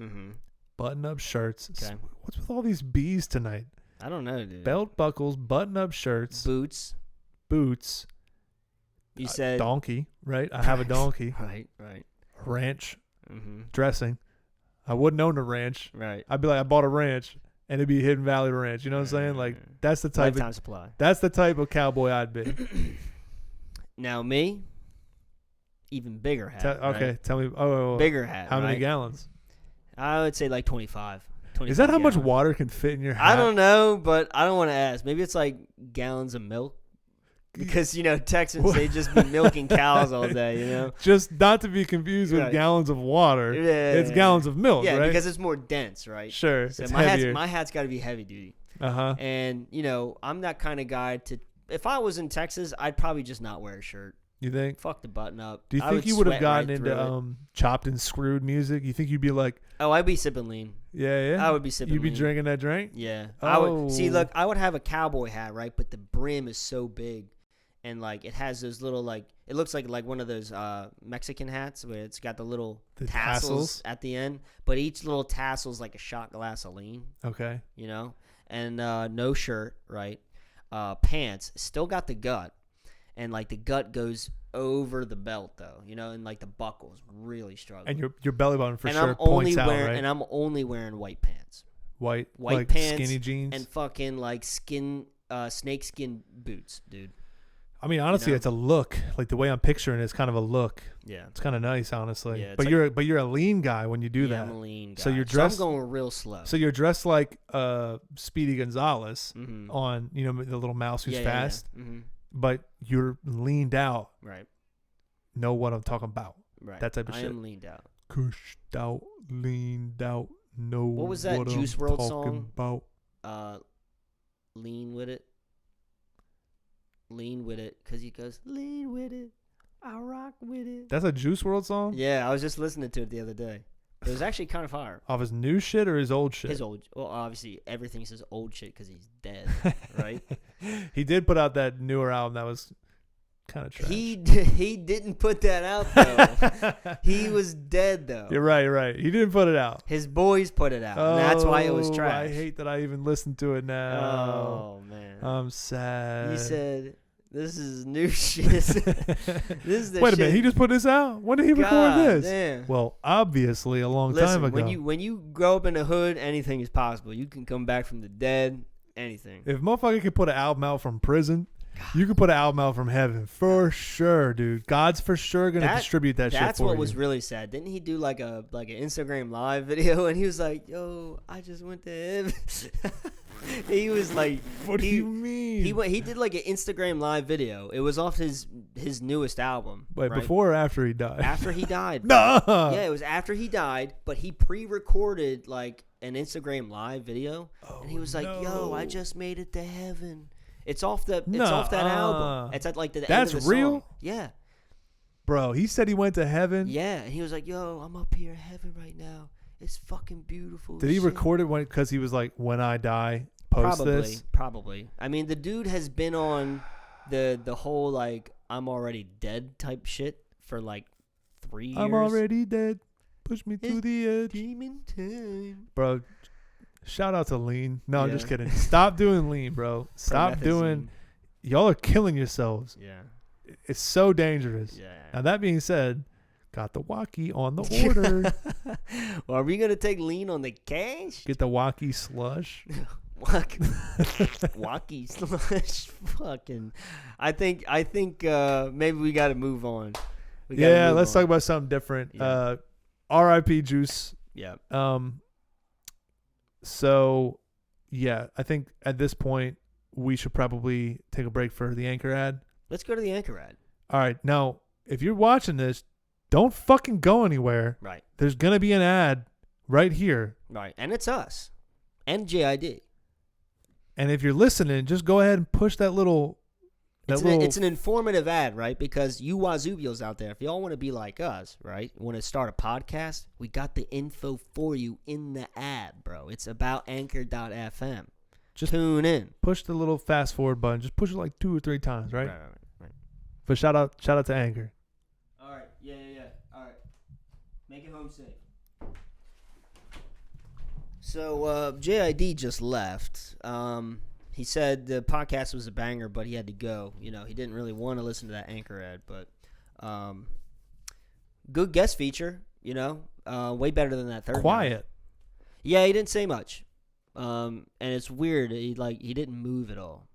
button-up shirts. Okay. What's with all these B's tonight? I don't know, dude. Belt buckles, button-up shirts, Boots. You said donkey, right? I have a donkey. Right. Ranch Mm-hmm. dressing. I wouldn't own a ranch. Right. I'd be like, I bought a ranch, and it'd be Hidden Valley Ranch. You know what I'm saying? Like that's the type Lifetime supply. That's the type of cowboy I'd be. Now me, even bigger hat. Okay, right? tell me. Oh, Bigger hat. how many right? gallons? I would say like 25. Is that how much gallons. water can fit in your hat? I don't know, but I don't want to ask. Maybe it's like gallons of milk. Because, Texans, they just be milking cows all day, Just not to be confused with Right. gallons of water. Yeah, It's gallons of milk, Yeah, right? because it's more dense, right? Sure, So it's my heavier. hat's got to be heavy duty. Uh-huh. And, I'm that kind of guy if I was in Texas, I'd probably just not wear a shirt. You think? Fuck the button up. Do you I think you would have sweat gotten right into through it. chopped and screwed music? You think you'd be like, Oh, I'd be sipping lean. yeah? I would be sipping You'd be lean. drinking that drink? Yeah. Oh. I would see. Look, I would have a cowboy hat, right? But the brim is so big, and like it has those little it looks like one of those Mexican hats where it's got the little The tassels at the end, but each little tassel is like a shot glass of lean, Okay. and no shirt, right? Pants still got the gut, and like the gut goes over the belt though, and like the buckles really struggling. And your belly button for and sure I'm only points out, wearing right? and I'm only wearing white pants. White like pants skinny jeans. and fucking like snakeskin boots, dude. I mean, honestly, it's a look. Like the way I'm picturing it, it's kind of a look. Yeah. It's kind of nice, honestly. Yeah, but it's you're a lean guy when you do that. I'm a lean guy. So you're dressed. I'm going real slow. So you're dressed like Speedy Gonzalez Mhm. on the little mouse who's fast, Yeah. Mm-hmm. but you're leaned out. Right. Know what I'm talking about? Right. That type of I shit. am leaned out. Cushed out, leaned out. Know What was that Juice I'm WRLD talking song? About. Lean with it. Lean with it, because he goes, lean with it. I rock with it. That's a Juice WRLD song. Yeah, I was just listening to it the other day. It was actually kind of fire. Off his new shit or his old shit? His old, well, obviously everything says old shit because he's dead, right? He did put out that newer album that was kind of trash. He didn't put that out though. He was dead though. You're right. He didn't put it out. His boys put it out, and that's why it was trash. I hate that I even listened to it now. Oh man, I'm sad. he said, "This is new shit." This is the Wait a shit. minute, he just put this out? When did he record God this? damn. Well, obviously a long Listen, time ago. when you grow up in the hood, anything is possible. You can come back from the dead. Anything. If motherfucker could put an album out from prison, you could put an album out from heaven for sure, dude. God's for sure gonna distribute that shit for you. That's what was really sad. Didn't he do like an Instagram live video and he was like, "Yo, I just went to heaven." He was like, What do you mean? He did like an Instagram live video. It was off his newest album. Wait, right? before or after he died? After he died. No. Yeah, it was after he died, but he pre-recorded like an Instagram live video, and he was like, "Yo, I just made it to heaven." It's off that album. It's at like the end of the real? song. Yeah. Bro, he said he went to heaven. Yeah, and he was like, "Yo, I'm up here in heaven right now. It's fucking beautiful." Did he shit." record it because he was like, when I die, post this? Probably. I mean, the dude has been on the whole like I'm already dead type shit for like 3 years. I'm already dead. Push me to It's the edge. demon time. Bro, shout out to lean. No, I'm Yeah. just kidding. Stop doing lean, bro. Stop doing. Y'all are killing yourselves. Yeah. It's so dangerous. Yeah. Now, that being said, got the walkie on the order. Well, are we gonna take lean on the cash? Get the walkie slush. Walkie slush. Fucking. I think. Maybe we got to move on. Yeah, let's talk about something different. Yeah. R.I.P. Juice. Yeah. So, yeah, I think at this point we should probably take a break for the Anchor ad. Let's go to the Anchor ad. All right, now if you're watching this, don't fucking go anywhere. Right. There's gonna be an ad right here. Right. And it's us. And JID. And if you're listening, just go ahead and push that little. It's an informative ad, right? Because you Wazoobials out there, if y'all want to be like us, right? Want to start a podcast? We got the info for you in the ad, bro. It's about Anchor.fm. Just tune in. Push the little fast forward button. Just push it like 2 or 3 times, right? Right. But shout out to Anchor. All right. Yeah. All right. Make it home safe. So JID just left. He said the podcast was a banger, but he had to go. You know, he didn't really want to listen to that anchor ad, but good guest feature. You know, way better than that third. Quiet. Yeah, he didn't say much, and it's weird. He didn't move at all.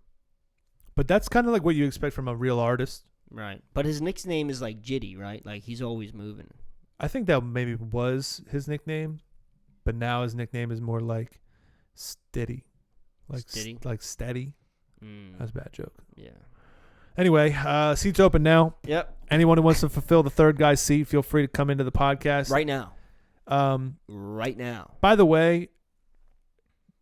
But that's kind of like what you expect from a real artist. Right. But his nickname is like Jitty, right? Like he's always moving. I think that maybe was his nickname, but now his nickname is more like Steady. Like Steady? Like Steady. That's a bad joke. Yeah. Anyway, seats open now. Yep. Anyone who wants to fulfill the third guy's seat, feel free to come into the podcast. Right now. Right now. By the way,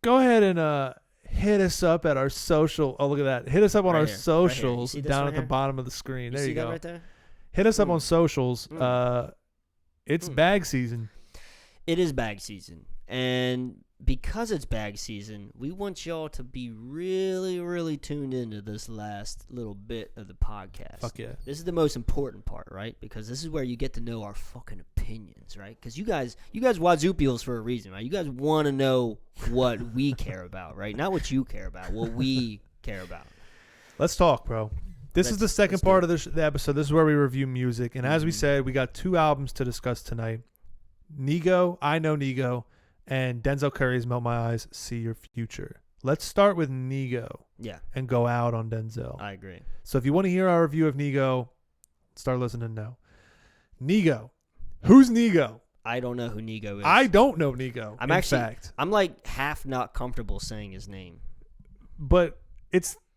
go ahead and hit us up at our social. Oh, look at that. Hit us up on our socials down at the bottom of the screen. There you go. Right there? Hit us up on socials. It's bag season. It is bag season. And because it's bag season, we want y'all to be really, really tuned into this last little bit of the podcast. Fuck yeah. This is the most important part, right? Because this is where you get to know our fucking opinions, right? Because you guys Wazoo peels for a reason, right? You guys want to know what we care about, right? Not what you care about, what we care about. Let's talk, bro. This is the second part of the episode. This is where we review music. And as we said, we got 2 albums to discuss tonight. Nigo, I Know Nigo, and Denzel Curry's Melt My Eyes, See Your Future. Let's start with Nigo. Yeah. And go out on Denzel. I agree. So if you want to hear our review of Nigo, start listening now. Nigo. Who's Nigo? I don't know who Nigo is. I don't know Nigo. I'm like half not comfortable saying his name. But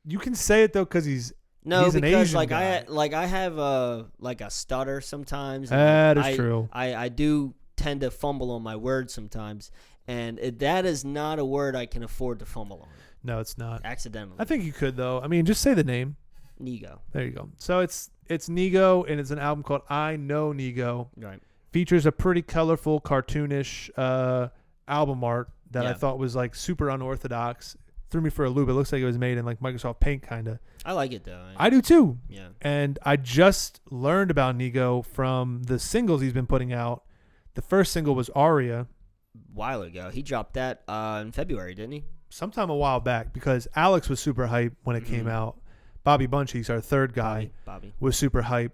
you can say it though because he's an because Asian like guy. I have a stutter sometimes. That is true. I do tend to fumble on my words sometimes, and that is not a word I can afford to fumble on. No, it's not. Accidentally. I think you could though. I mean, just say the name. Nigo. There you go. So it's Nigo, and it's an album called I Know Nigo. Right. Features a pretty colorful, cartoonish album art that I thought was like super unorthodox. Threw me for a loop. It looks like it was made in like Microsoft Paint kind of. I like it though. I do too. Yeah. And I just learned about Nigo from the singles he's been putting out. The first single was Aria. A while ago. He dropped that in February, didn't he? Sometime a while back, because Alex was super hype when it came out. Bobby Bunchies, our third guy, Bobby. was super hype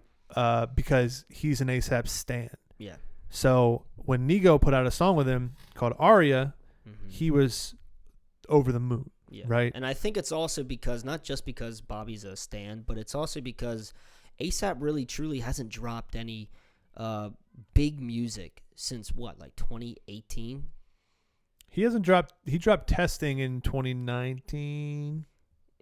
because he's an ASAP stan. Yeah. So when Nigo put out a song with him called Aria, he was over the moon. Yeah. Right. And I think it's also because, not just because Bobby's a stan, but it's also because ASAP really truly hasn't dropped any big music since like 2018. He dropped Testing in 2019.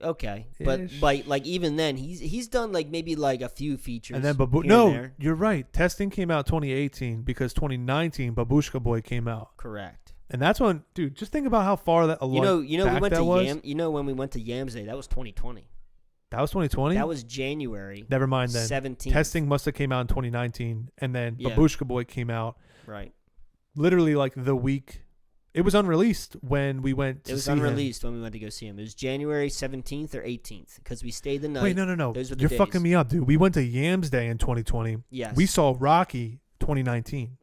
Okay. But like even then he's done like maybe like a few features. And then you're right. Testing came out 2018 because 2019 Babushka Boy came out. Correct. And that's when, dude, just think about how far that along we went to when we went to Yams Day, that was 2020. That was 2020? That was January. Never mind then. 17. Testing must have came out in 2019, and then Babushka Boy came out. Right. Literally like the week. It was unreleased when we went to see him. It was unreleased when we went to go see him. It was January 17th or 18th because we stayed the night. Wait, no. You're fucking me up, dude. We went to Yams Day in 2020. Yes. We saw Rocky 2019.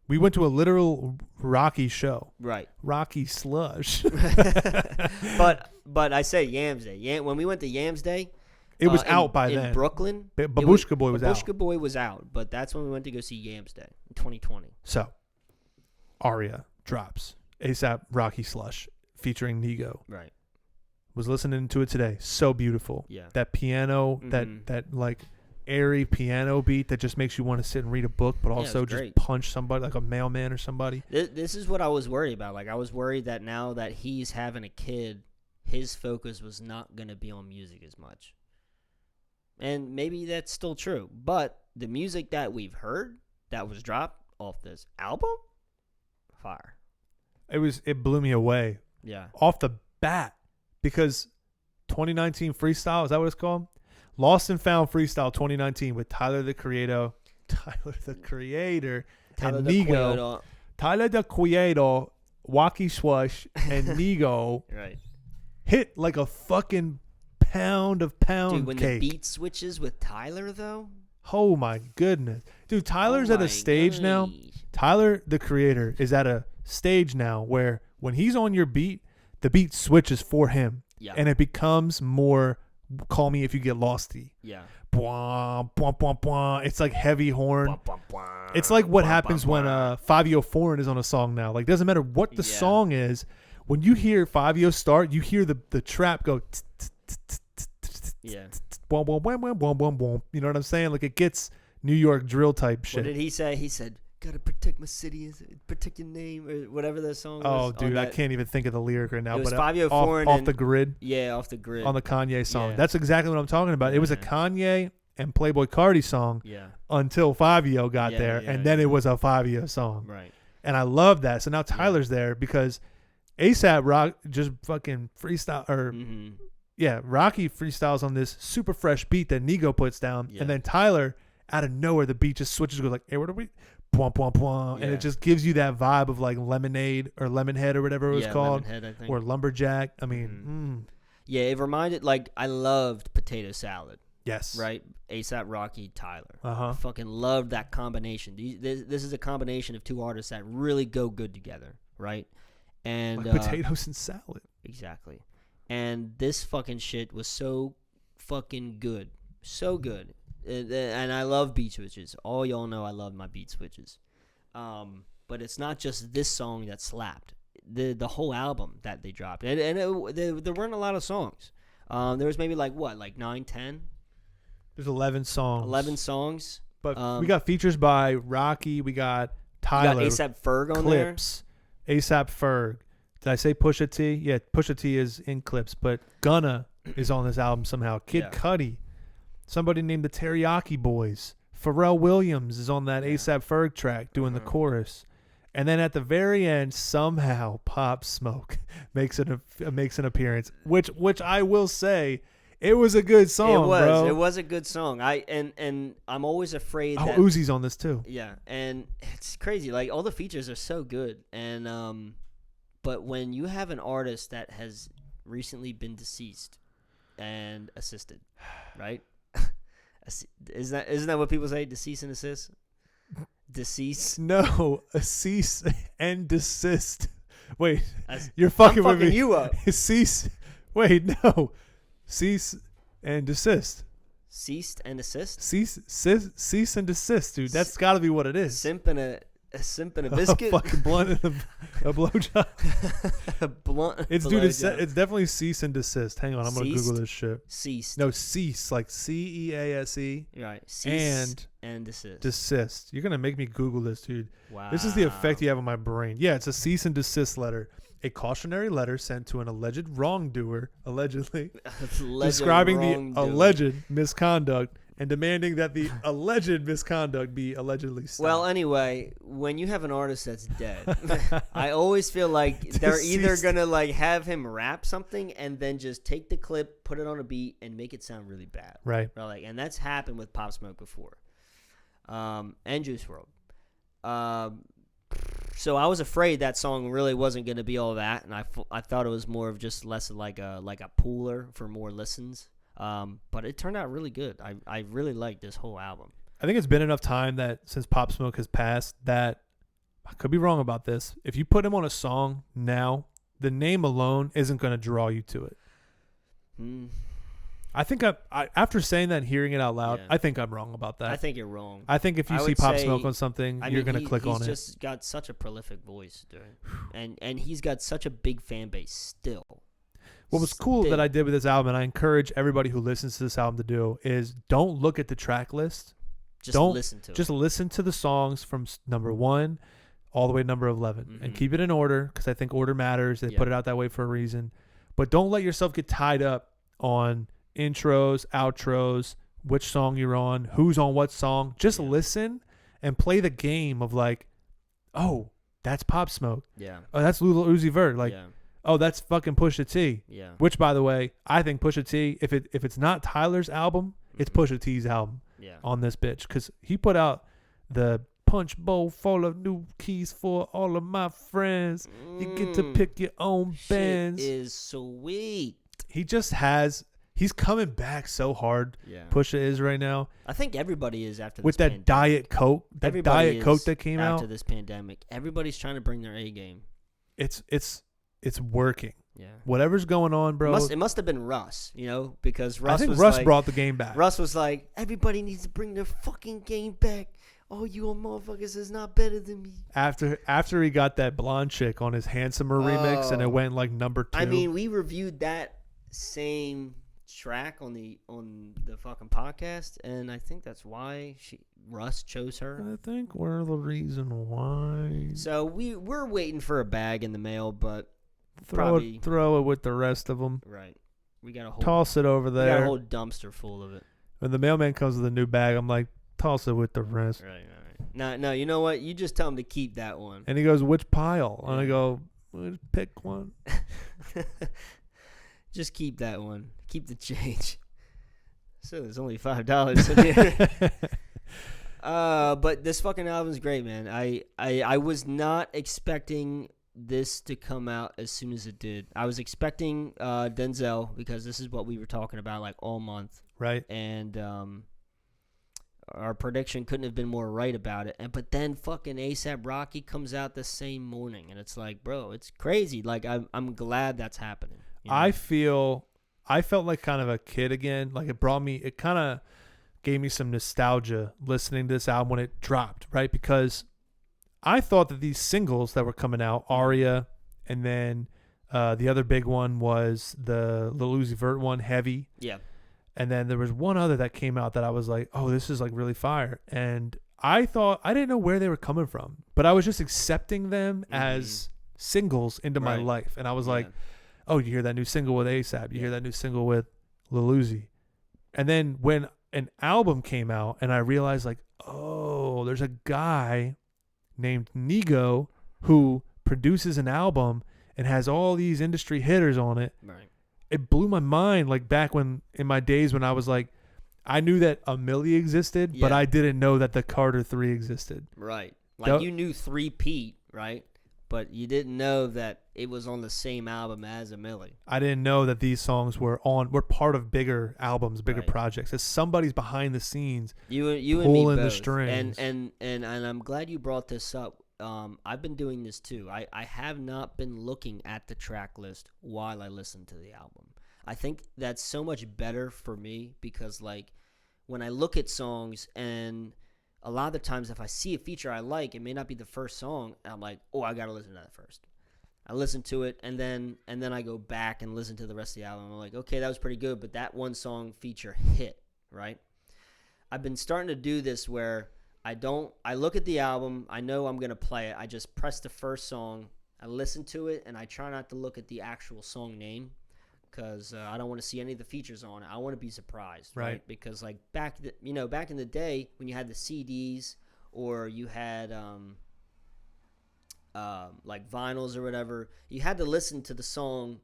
We went to a literal Rocky show. Right. Rocky slush. But I say Yams Day. When we went to Yams Day, it was out by then. In Brooklyn, Babushka Boy was out. Babushka Boy was out, but that's when we went to go see Yams Day in 2020. So, Aria drops. ASAP Rocky Slush featuring Nigo. Right. Was listening to it today. So beautiful. Yeah. That piano, that like airy piano beat that just makes you want to sit and read a book, but also just punch somebody like a mailman or somebody. This is what I was worried about. Like I was worried that now that he's having a kid, his focus was not going to be on music as much. And maybe that's still true. But the music that we've heard that was dropped off this album, fire. It blew me away. Yeah. Off the bat. Because 2019 Freestyle, is that what it's called? Lost and Found Freestyle 2019 with Tyler the Creator, and Nigo. Tyler the Creator, Wacky Swash, and Nigo right. hit like a fucking pound of pound Dude, when cake. The beat switches with Tyler, though? Oh, my goodness. Dude, Tyler's at a stage now. Tyler the Creator is at a stage now where when he's on your beat, the beat switches for him. Yeah. And it becomes more Call Me If You Get Losty. Yeah. Bwah, bwah, bwah, bwah. It's like heavy horn. It's like what happens when Fabio Foreign is on a song now. Like, doesn't matter what the song is. When you hear Fabio start, you hear the trap go. Yeah. Boom, boom, boom, boom, boom, boom, boom. You know what I'm saying? Like, it gets New York drill type shit. What did he say? He said, "Gotta protect my city, protect your name," or whatever that song was. Oh, dude, I can't even think of the lyric right now. It was but Fabio Foreign off the grid. Yeah, Off the Grid. On the Kanye song. Yeah. That's exactly what I'm talking about. It was a Kanye and Playboi Carti song until Fabio got there, and then it was a Fabio song. Right. And I love that. So now Tyler's there because ASAP Rock just fucking freestyle Rocky freestyles on this super fresh beat that Nigo puts down, and then Tyler out of nowhere the beat just switches, goes like, "Hey, what are we?" Bwah, bwah, bwah, and it just gives you that vibe of like Lemonade or Lemonhead or whatever it was called, Lemonhead, I think. or Lumberjack. I mean, yeah, it reminded, like, I loved Potato Salad. Yes. Right? ASAP Rocky, Tyler. Uh-huh. I fucking loved that combination. This is a combination of two artists that really go good together, right? And like potatoes and salad. Exactly. And this fucking shit was so fucking good. So good. And I love beat switches. All y'all know I love my beat switches. But it's not just this song that slapped. The whole album that they dropped. And there weren't a lot of songs. There was maybe like 9, 10? There's 11 songs. 11 songs. But we got features by Rocky. We got Tyler. You got A$AP Ferg on Clips. A$AP Ferg. Did I say Pusha T? Yeah, Pusha T is in Clips. But Gunna is on this album somehow. Kid Cudi. Somebody named the Teriyaki Boys. Pharrell Williams is on that A$AP Ferg track doing the chorus. And then at the very end, somehow Pop Smoke makes an appearance, which I will say, it was a good song. It was a good song. And I'm always afraid that Uzi's on this too. Yeah, and it's crazy. Like, all the features are so good. And but when you have an artist that has recently been deceased and assisted, right? Isn't that what people say? Deceased and assist? Deceased? No, a cease and desist. Wait, you're fucking with me. You up. Cease. Wait, no. Cease and desist. Ceased and assist? Cease and desist, dude. That's got to be what it is. Simp and a biscuit? A fucking blunt and a blowjob. A blunt. It's it's definitely cease and desist. Hang on, I'm gonna Google this shit. Ceased. No, cease, like CEASE. Right. Cease and desist. Desist. You're gonna make me Google this, dude. Wow. This is the effect you have on my brain. Yeah, it's a cease and desist letter. A cautionary letter sent to an alleged wrongdoer, allegedly, describing the alleged misconduct and demanding that the alleged misconduct be allegedly stopped. Well, anyway, when you have an artist that's dead, I always feel like they're either going to like have him rap something and then just take the clip, put it on a beat, and make it sound really bad. Right. And that's happened with Pop Smoke before. And Juice WRLD. So I was afraid that song really wasn't going to be all that, and I thought it was more of just less like a pooler for more listens. But it turned out really good. I really liked this whole album. I think it's been enough time that since Pop Smoke has passed that I could be wrong about this. If you put him on a song now, the name alone isn't going to draw you to it. I think I after saying that and hearing it out loud, I think I'm wrong about that. I think you're wrong. I think if you see Pop Smoke on something, you're going to click on it. He's just got such a prolific voice, dude. And he's got such a big fan base still. What was cool that I did with this album, and I encourage everybody who listens to this album to do, is don't look at the track list. Just listen to it. Just listen to the songs from number 1 all the way to number 11. And keep it in order, because I think order matters. They put it out that way for a reason. But don't let yourself get tied up on intros, outros, which song you're on, who's on what song. Just listen and play the game of like, oh, that's Pop Smoke. Yeah. Oh, that's Lil Uzi Vert. Like, oh, that's fucking Pusha T. Yeah. Which, by the way, I think Pusha T, if it's not Tyler's album, it's Pusha T's album on this bitch. Because he put out the punch bowl full of new keys for all of my friends. You get to pick your own bands. Shit is sweet. He just has... He's coming back so hard. Yeah. Pusha is right now. I think everybody is after this with that pandemic. Diet Coke. That Diet Coke that came out after this pandemic. Everybody's trying to bring their A game. It's it's working. Yeah. Whatever's going on, bro. It must have been Russ, because Russ I think was Russ like, brought the game back. Russ was like, everybody needs to bring their fucking game back. Oh, you motherfuckers is not better than me. After he got that blonde chick on his Handsomer remix and it went like number 2. I mean, we reviewed that same track on the fucking podcast, and I think that's why Russ chose her. I think we're the reason why. So we're waiting for a bag in the mail, but throw it with the rest of them. Right. We got a whole Toss it over there. We got a whole dumpster full of it. When the mailman comes with a new bag, I'm like, toss it with the rest. Right. No, you know what? You just tell him to keep that one. And he goes, which pile? Yeah. And I go, well, pick one. Just keep that one. Keep the change. So there's only $5 in here. But this fucking album's great, man. I was not expecting this to come out as soon as it did. I was expecting Denzel, because this is what we were talking about like all month. Right. And our prediction couldn't have been more right about it. But then fucking A$AP Rocky comes out the same morning, and it's like, bro, it's crazy. Like I'm glad that's happening. You know? I felt like kind of a kid again. Like it kind of gave me some nostalgia listening to this album when it dropped, right? Because I thought that these singles that were coming out, Aria, and then the other big one was the Lil Uzi Vert one, Heavy. Yeah. And then there was one other that came out that I was like, oh, this is like really fire. And I didn't know where they were coming from, but I was just accepting them as singles into my life. And I was like, oh, you hear that new single with A$AP. You hear that new single with Lil Uzi. And then when an album came out and I realized like, oh, there's a guy named Nigo who produces an album and has all these industry hitters on it. Right. It blew my mind, like back when in my days when I was like, I knew that a Milli existed, but I didn't know that the Carter 3 existed. Right. Like you knew 3-Pete, right? But you didn't know that it was on the same album as a Milli. I didn't know that these songs were part of bigger albums, bigger projects. As somebody's behind the scenes, you and me pulling both. the strings. And I'm glad you brought this up. I've been doing this too. I have not been looking at the track list while I listen to the album. I think that's so much better for me because, like, when I look at songs and a lot of the times if I see a feature I like, it may not be the first song, and I'm like, oh, I got to listen to that first. I listen to it, and then I go back and listen to the rest of the album. I'm like, okay, that was pretty good, but that one song feature hit, right? I've been starting to do this where I look at the album, I know I'm going to play it, I just press the first song, I listen to it, and I try not to look at the actual song name because I don't want to see any of the features on it. I want to be surprised, right? Because like back in the day when you had the CDs or you had like vinyls or whatever, you had to listen to the song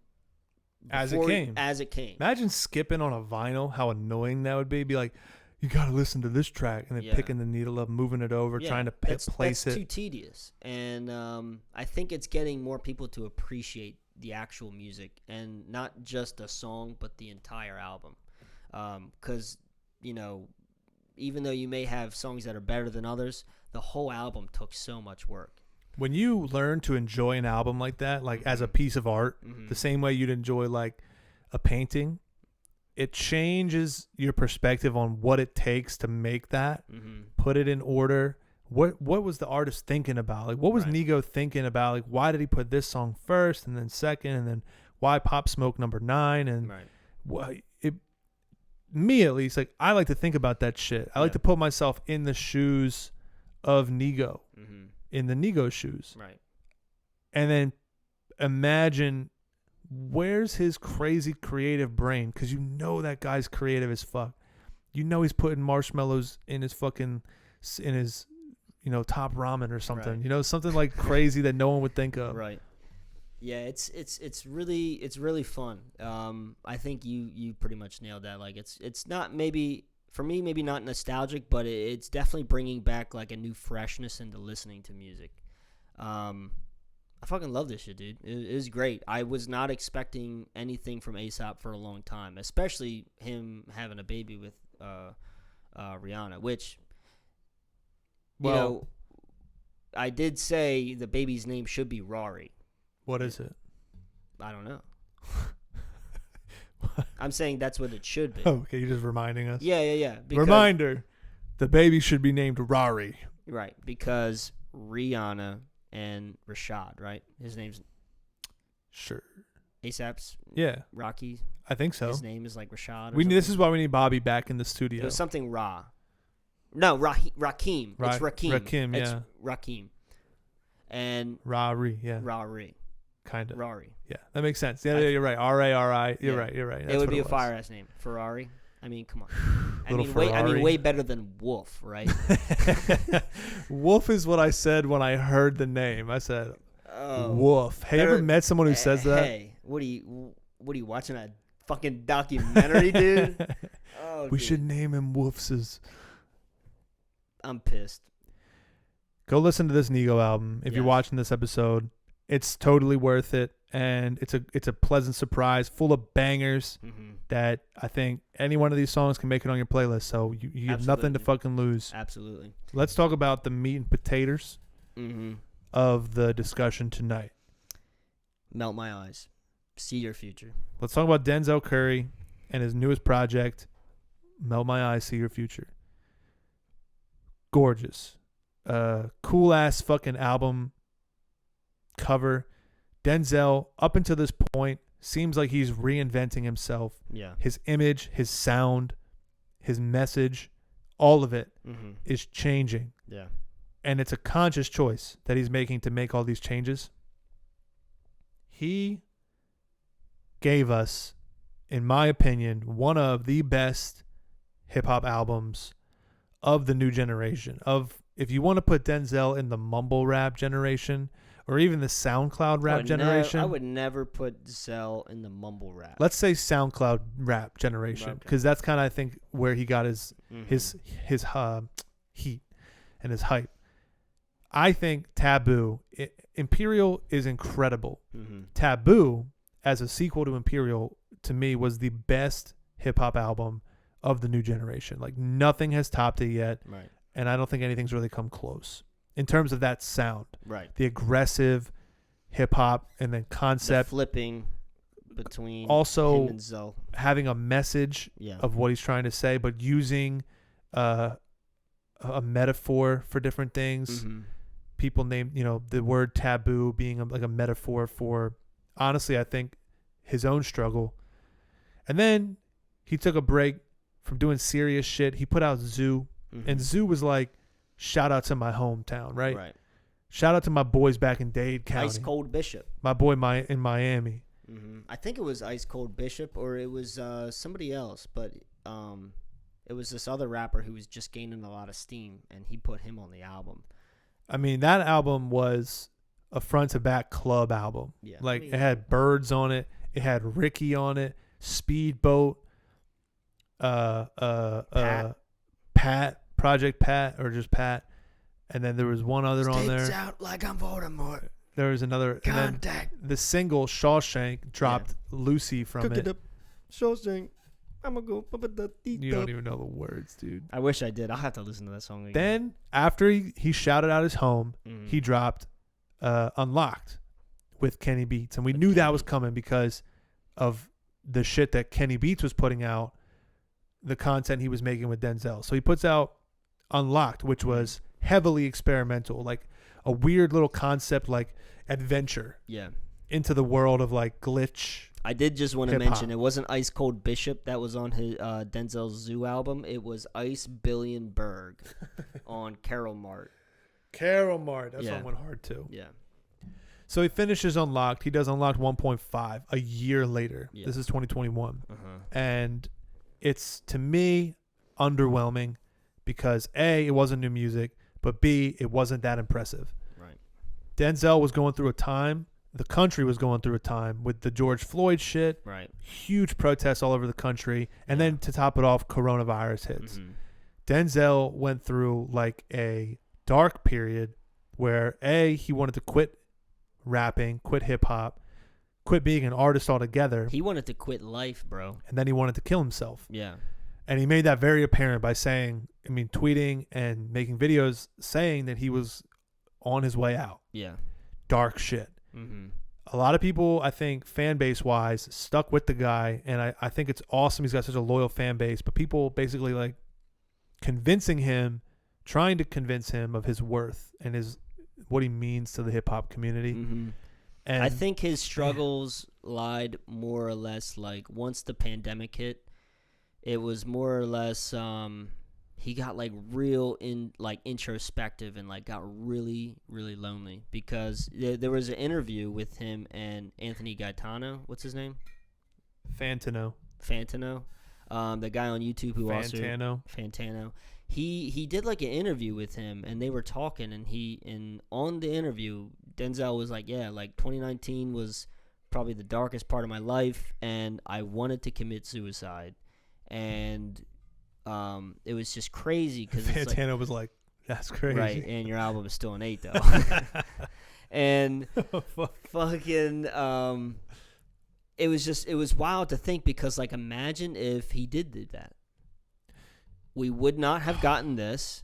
as it came. Imagine skipping on a vinyl, how annoying that would be. Be like, you got to listen to this track and then picking the needle up, moving it over, trying to place it. That's too tedious. And I think it's getting more people to appreciate the actual music and not just a song, but the entire album. Because, even though you may have songs that are better than others, the whole album took so much work. When you learn to enjoy an album like that, like as a piece of art, the same way you'd enjoy like a painting, it changes your perspective on what it takes to make that, put it in order. What was the artist thinking about? Like, what was Nigo thinking about? Like, why did he put this song first and then second, and then why Pop Smoke number 9? And me at least, like, I like to think about that shit. I like to put myself in the shoes of Nigo, in the Nigo shoes, and then imagine where's his crazy creative brain, because that guy's creative as fuck. He's putting marshmallows in his fucking top ramen or something. Something like crazy that no one would think of. Right. Yeah, it's really fun. I think you pretty much nailed that. Like it's not maybe for me maybe not nostalgic, but it's definitely bringing back like a new freshness into listening to music. I fucking love this shit, dude. It is great. I was not expecting anything from A$AP for a long time, especially him having a baby with Rihanna, which, I did say the baby's name should be Rari. What is it? I don't know. I'm saying that's what it should be. Oh, okay, you're just reminding us. Yeah. Reminder: the baby should be named Rari. Right, because Rihanna and Rashad, right? His name's Sure. ASAP's. Yeah, Rocky. I think so. His name is like Rashad. This is why we need Bobby back in the studio. It was something Ra. No, Rakim. It's Rakim. Rakim, yeah. It's Rakim. And Rari, yeah. Rari. Kind of. Rari. Yeah, that makes sense. Yeah, you're right. R-A-R-I. You're right. That's it would be a was. fire ass name. Ferrari. I mean, come on. I Ferrari. mean, way better than Wolf, right? Wolf is what I said when I heard the name. I said, oh, Wolf. Hey, ever met someone who says that? Hey, what are you watching a fucking documentary, dude? Oh, we should name him Wolfses. I'm pissed. Go listen to this Nigo album if you're watching this episode. It's totally worth it, and it's a pleasant surprise, full of bangers that I think any one of these songs can make it on your playlist. So you have nothing to fucking lose. Absolutely. Let's talk about the meat and potatoes of the discussion tonight. Melt my eyes. See your future. Let's talk about Denzel Curry and his newest project, Melt My Eyes, See Your Future. Gorgeous. Cool ass fucking album cover. Denzel, up until this point, seems like he's reinventing himself. Yeah. His image, his sound, his message, all of it is changing. Yeah. And it's a conscious choice that he's making to make all these changes. He gave us, in my opinion, one of the best hip-hop albums of the new generation. If you want to put Denzel in the mumble rap generation or even the SoundCloud rap generation. I would never put Zell in the mumble rap. Let's say SoundCloud rap generation, because that's kind of, I think, where he got his heat and his hype. I think Taboo, Imperial is incredible. Taboo, as a sequel to Imperial, to me was the best hip-hop album of the new generation. Like, nothing has topped it yet. Right. And I don't think anything's really come close in terms of that sound. Right. The aggressive hip-hop and then concept. The flipping between also him and Zell. Having a message of what he's trying to say, but using a metaphor for different things. People name, the word taboo being like a metaphor for, honestly, I think, his own struggle. And then he took a break from doing serious shit. He put out Zoo. And Zoo was like, shout out to my hometown, right? Right. Shout out to my boys back in Dade County. Ice Cold Bishop. My boy in Miami. I think it was Ice Cold Bishop, or it was somebody else, but it was this other rapper who was just gaining a lot of steam, and he put him on the album. I mean, that album was a front-to-back club album. Yeah. Like, it had Birds on it. It had Ricky on it. Speedboat. Pat. Project Pat, or just Pat. And then there was one other on there. Out like I'm Voldemort. There was another. Contact. And then the single Shawshank dropped Lucy from Cook it. Up. Shawshank. I'm going to go. You don't even know the words, dude. I wish I did. I'll have to listen to that song again. Then, after he shouted out his home, he dropped Unlocked with Kenny Beats. And we knew that was coming because of the shit that Kenny Beats was putting out, the content he was making with Denzel. So he puts out Unlocked, which was heavily experimental, like a weird little concept, like adventure into the world of like glitch. I did just want to hip-hop. mention, it wasn't Ice Cold Bishop that was on his Denzel's Zoo album. It was Ice Billionberg on Carol Mart. Carol Mart. That song went hard too. Yeah. So he finishes Unlocked. He does Unlocked 1.5 a year later. This is 2021. And it's, to me, underwhelming because A, it wasn't new music, but B, it wasn't that impressive. Right. Denzel was going through a time, the country was going through a time with the George Floyd shit. Right. Huge protests all over the country. And then to top it off, coronavirus hits. Denzel went through like a dark period where A, he wanted to quit rapping, quit hip hop, quit being an artist altogether. He wanted to quit life, bro. And then he wanted to kill himself. Yeah. And he made that very apparent by tweeting and making videos saying that he was on his way out. Yeah. Dark shit. a lot of people, I think, fan base wise, stuck with the guy, and I think it's awesome. He's got such a loyal fan base, but people basically like trying to convince him of his worth and what he means to the hip hop community. Mm-hmm. And I think his struggles lied more or less like once the pandemic hit, it was more or less he got like real introspective and like got really, really lonely because there was an interview with him and Anthony Gaetano. What's his name? Fantano. The guy on YouTube who Fantano. He did like an interview with him and they were talking and on the interview Denzel was like, yeah, like 2019 was probably the darkest part of my life and I wanted to commit suicide. And it was just crazy because Fantano was like, that's crazy. Right, and your album is still an 8 though. And fucking it was wild to think because like imagine if he did that. We would not have gotten this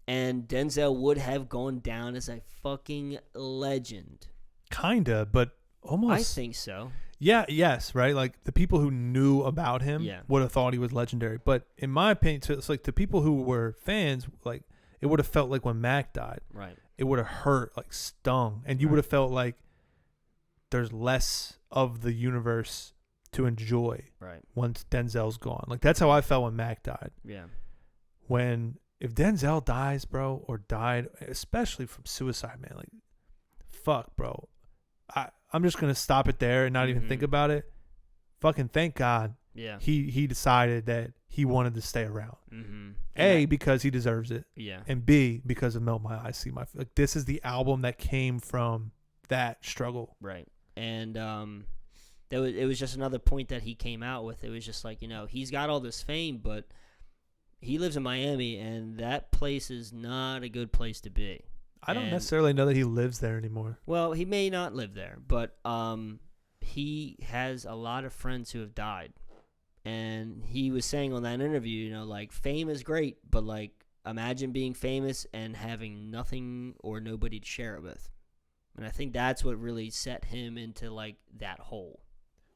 and Denzel would have gone down as a fucking legend. Kinda, but almost. I think so. Yeah, yes, right? Like, the people who knew about him would have thought he was legendary. But in my opinion, it's like to people who were fans, like, it would have felt like when Mac died. Right. It would have hurt, like, stung. And you would have felt like there's less of the universe to enjoy once Denzel's gone. Like, that's how I felt when Mac died. Yeah. If Denzel dies, bro, or died, especially from suicide, man, like, fuck, bro. I'm just going to stop it there and not even think about it. Fucking thank God he decided that he wanted to stay around. Mm-hmm. A, because he deserves it. Yeah. And B, because of Melt My Eyes, See My... Like, this is the album that came from that struggle. Right. And it was just another point that he came out with. It was just like, he's got all this fame, but he lives in Miami, and that place is not a good place to be. I don't necessarily know that he lives there anymore. Well, he may not live there, but he has a lot of friends who have died. And he was saying on that interview, like, fame is great, but, like, imagine being famous and having nothing or nobody to share it with. And I think that's what really set him into, like, that hole.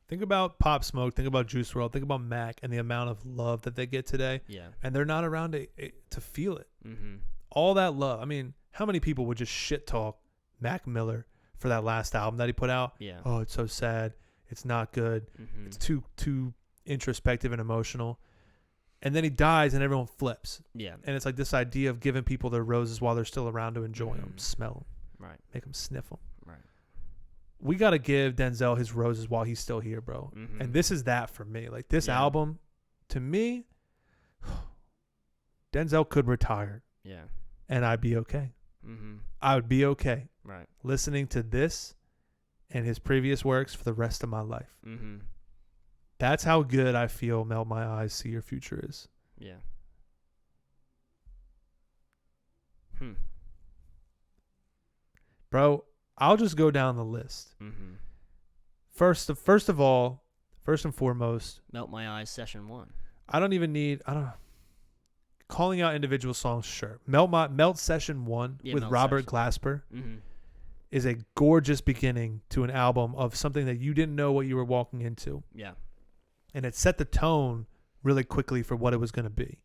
Think about Pop Smoke, think about Juice WRLD, think about Mac and the amount of love that they get today. Yeah. And they're not around to feel it. Mm-hmm. All that love. I mean, how many people would just shit talk Mac Miller for that last album that he put out? Yeah. Oh, it's so sad. It's not good. Mm-hmm. It's too introspective and emotional. And then he dies and everyone flips. Yeah. And it's like this idea of giving people their roses while they're still around to enjoy them, smell them, right, make them sniff them. Right. We got to give Denzel his roses while he's still here, bro. Mm-hmm. And this is that for me. Like, this album, to me, Denzel could retire. Yeah. And I'd be okay. Mm-hmm. I would be okay. Right. Listening to this and his previous works for the rest of my life. Mm-hmm. That's how good I feel Melt My Eyes, See Your Future is. Yeah. Bro, I'll just go down the list. Mm-hmm. First and foremost, Melt My Eyes Session 1. Calling out individual songs, sure. Melt Session 1 with Melt Robert Session. Glasper Mm-hmm. is a gorgeous beginning to an album of something that you didn't know what you were walking into. Yeah. And it set the tone really quickly for what it was going to be.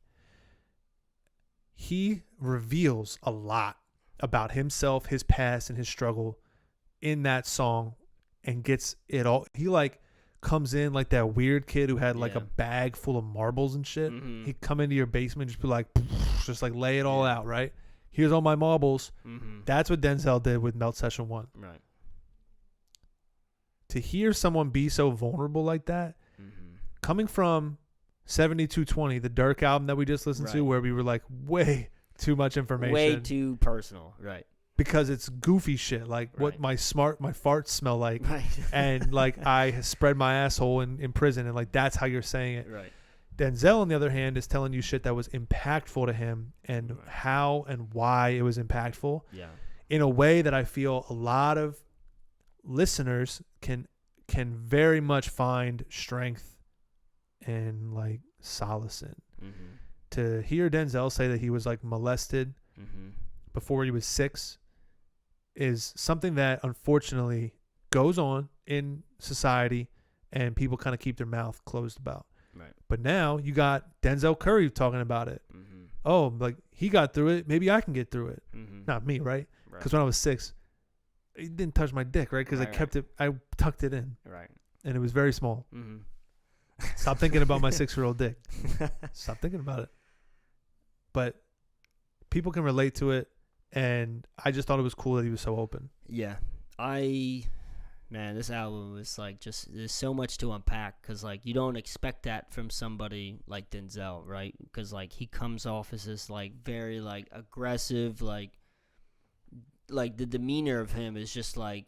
He reveals a lot about himself, his past, and his struggle in that song and gets it all. He like comes in like that weird kid who had like a bag full of marbles and shit. Mm-hmm. He'd come into your basement and just be like, just like lay it all out, right? Here's all my marbles. Mm-hmm. That's what Denzel did with Melt Session 1. Right. To hear someone be so vulnerable like that, coming from 7220, the Dirk album that we just listened to, where we were like way too much information. Way too personal, right. Because it's goofy shit, like what my farts smell like. Right. And like I spread my asshole in prison, and like that's how you're saying it. Right. Denzel, on the other hand, is telling you shit that was impactful to him and how and why it was impactful. Yeah. In a way that I feel a lot of listeners can very much find strength and like solace in. Mm-hmm. To hear Denzel say that he was like molested mm-hmm. before he was 6 is something that unfortunately goes on in society and people kind of keep their mouth closed about. Right. But now you got Denzel Curry talking about it. Mm-hmm. Oh, like he got through it. Maybe I can get through it. Mm-hmm. Not me, right? Right. Because when I was 6, it didn't touch my dick, right? Because I kept it, I tucked it in. Right. And it was very small. Mm-hmm. Stop thinking about my 6-year-old dick. Stop thinking about it. But people can relate to it. And I just thought it was cool that he was so open. Yeah. Man, this album was like just, there's so much to unpack because like you don't expect that from somebody like Denzel, right? Because like he comes off as this like very like aggressive, like the demeanor of him is just like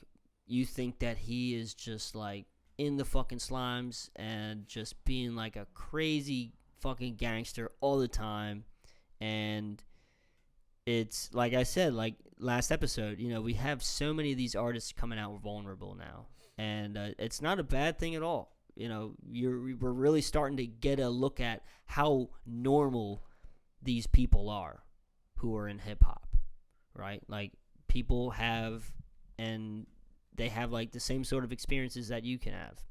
you think that he is just like in the fucking slimes and just being like a crazy fucking gangster all the time. And it's like I said, like last episode, you know, we have so many of these artists coming out vulnerable now, and it's not a bad thing at all. You know, we're really starting to get a look at how normal these people are who are in hip hop, right? Like people have, and they have like the same sort of experiences that you can have.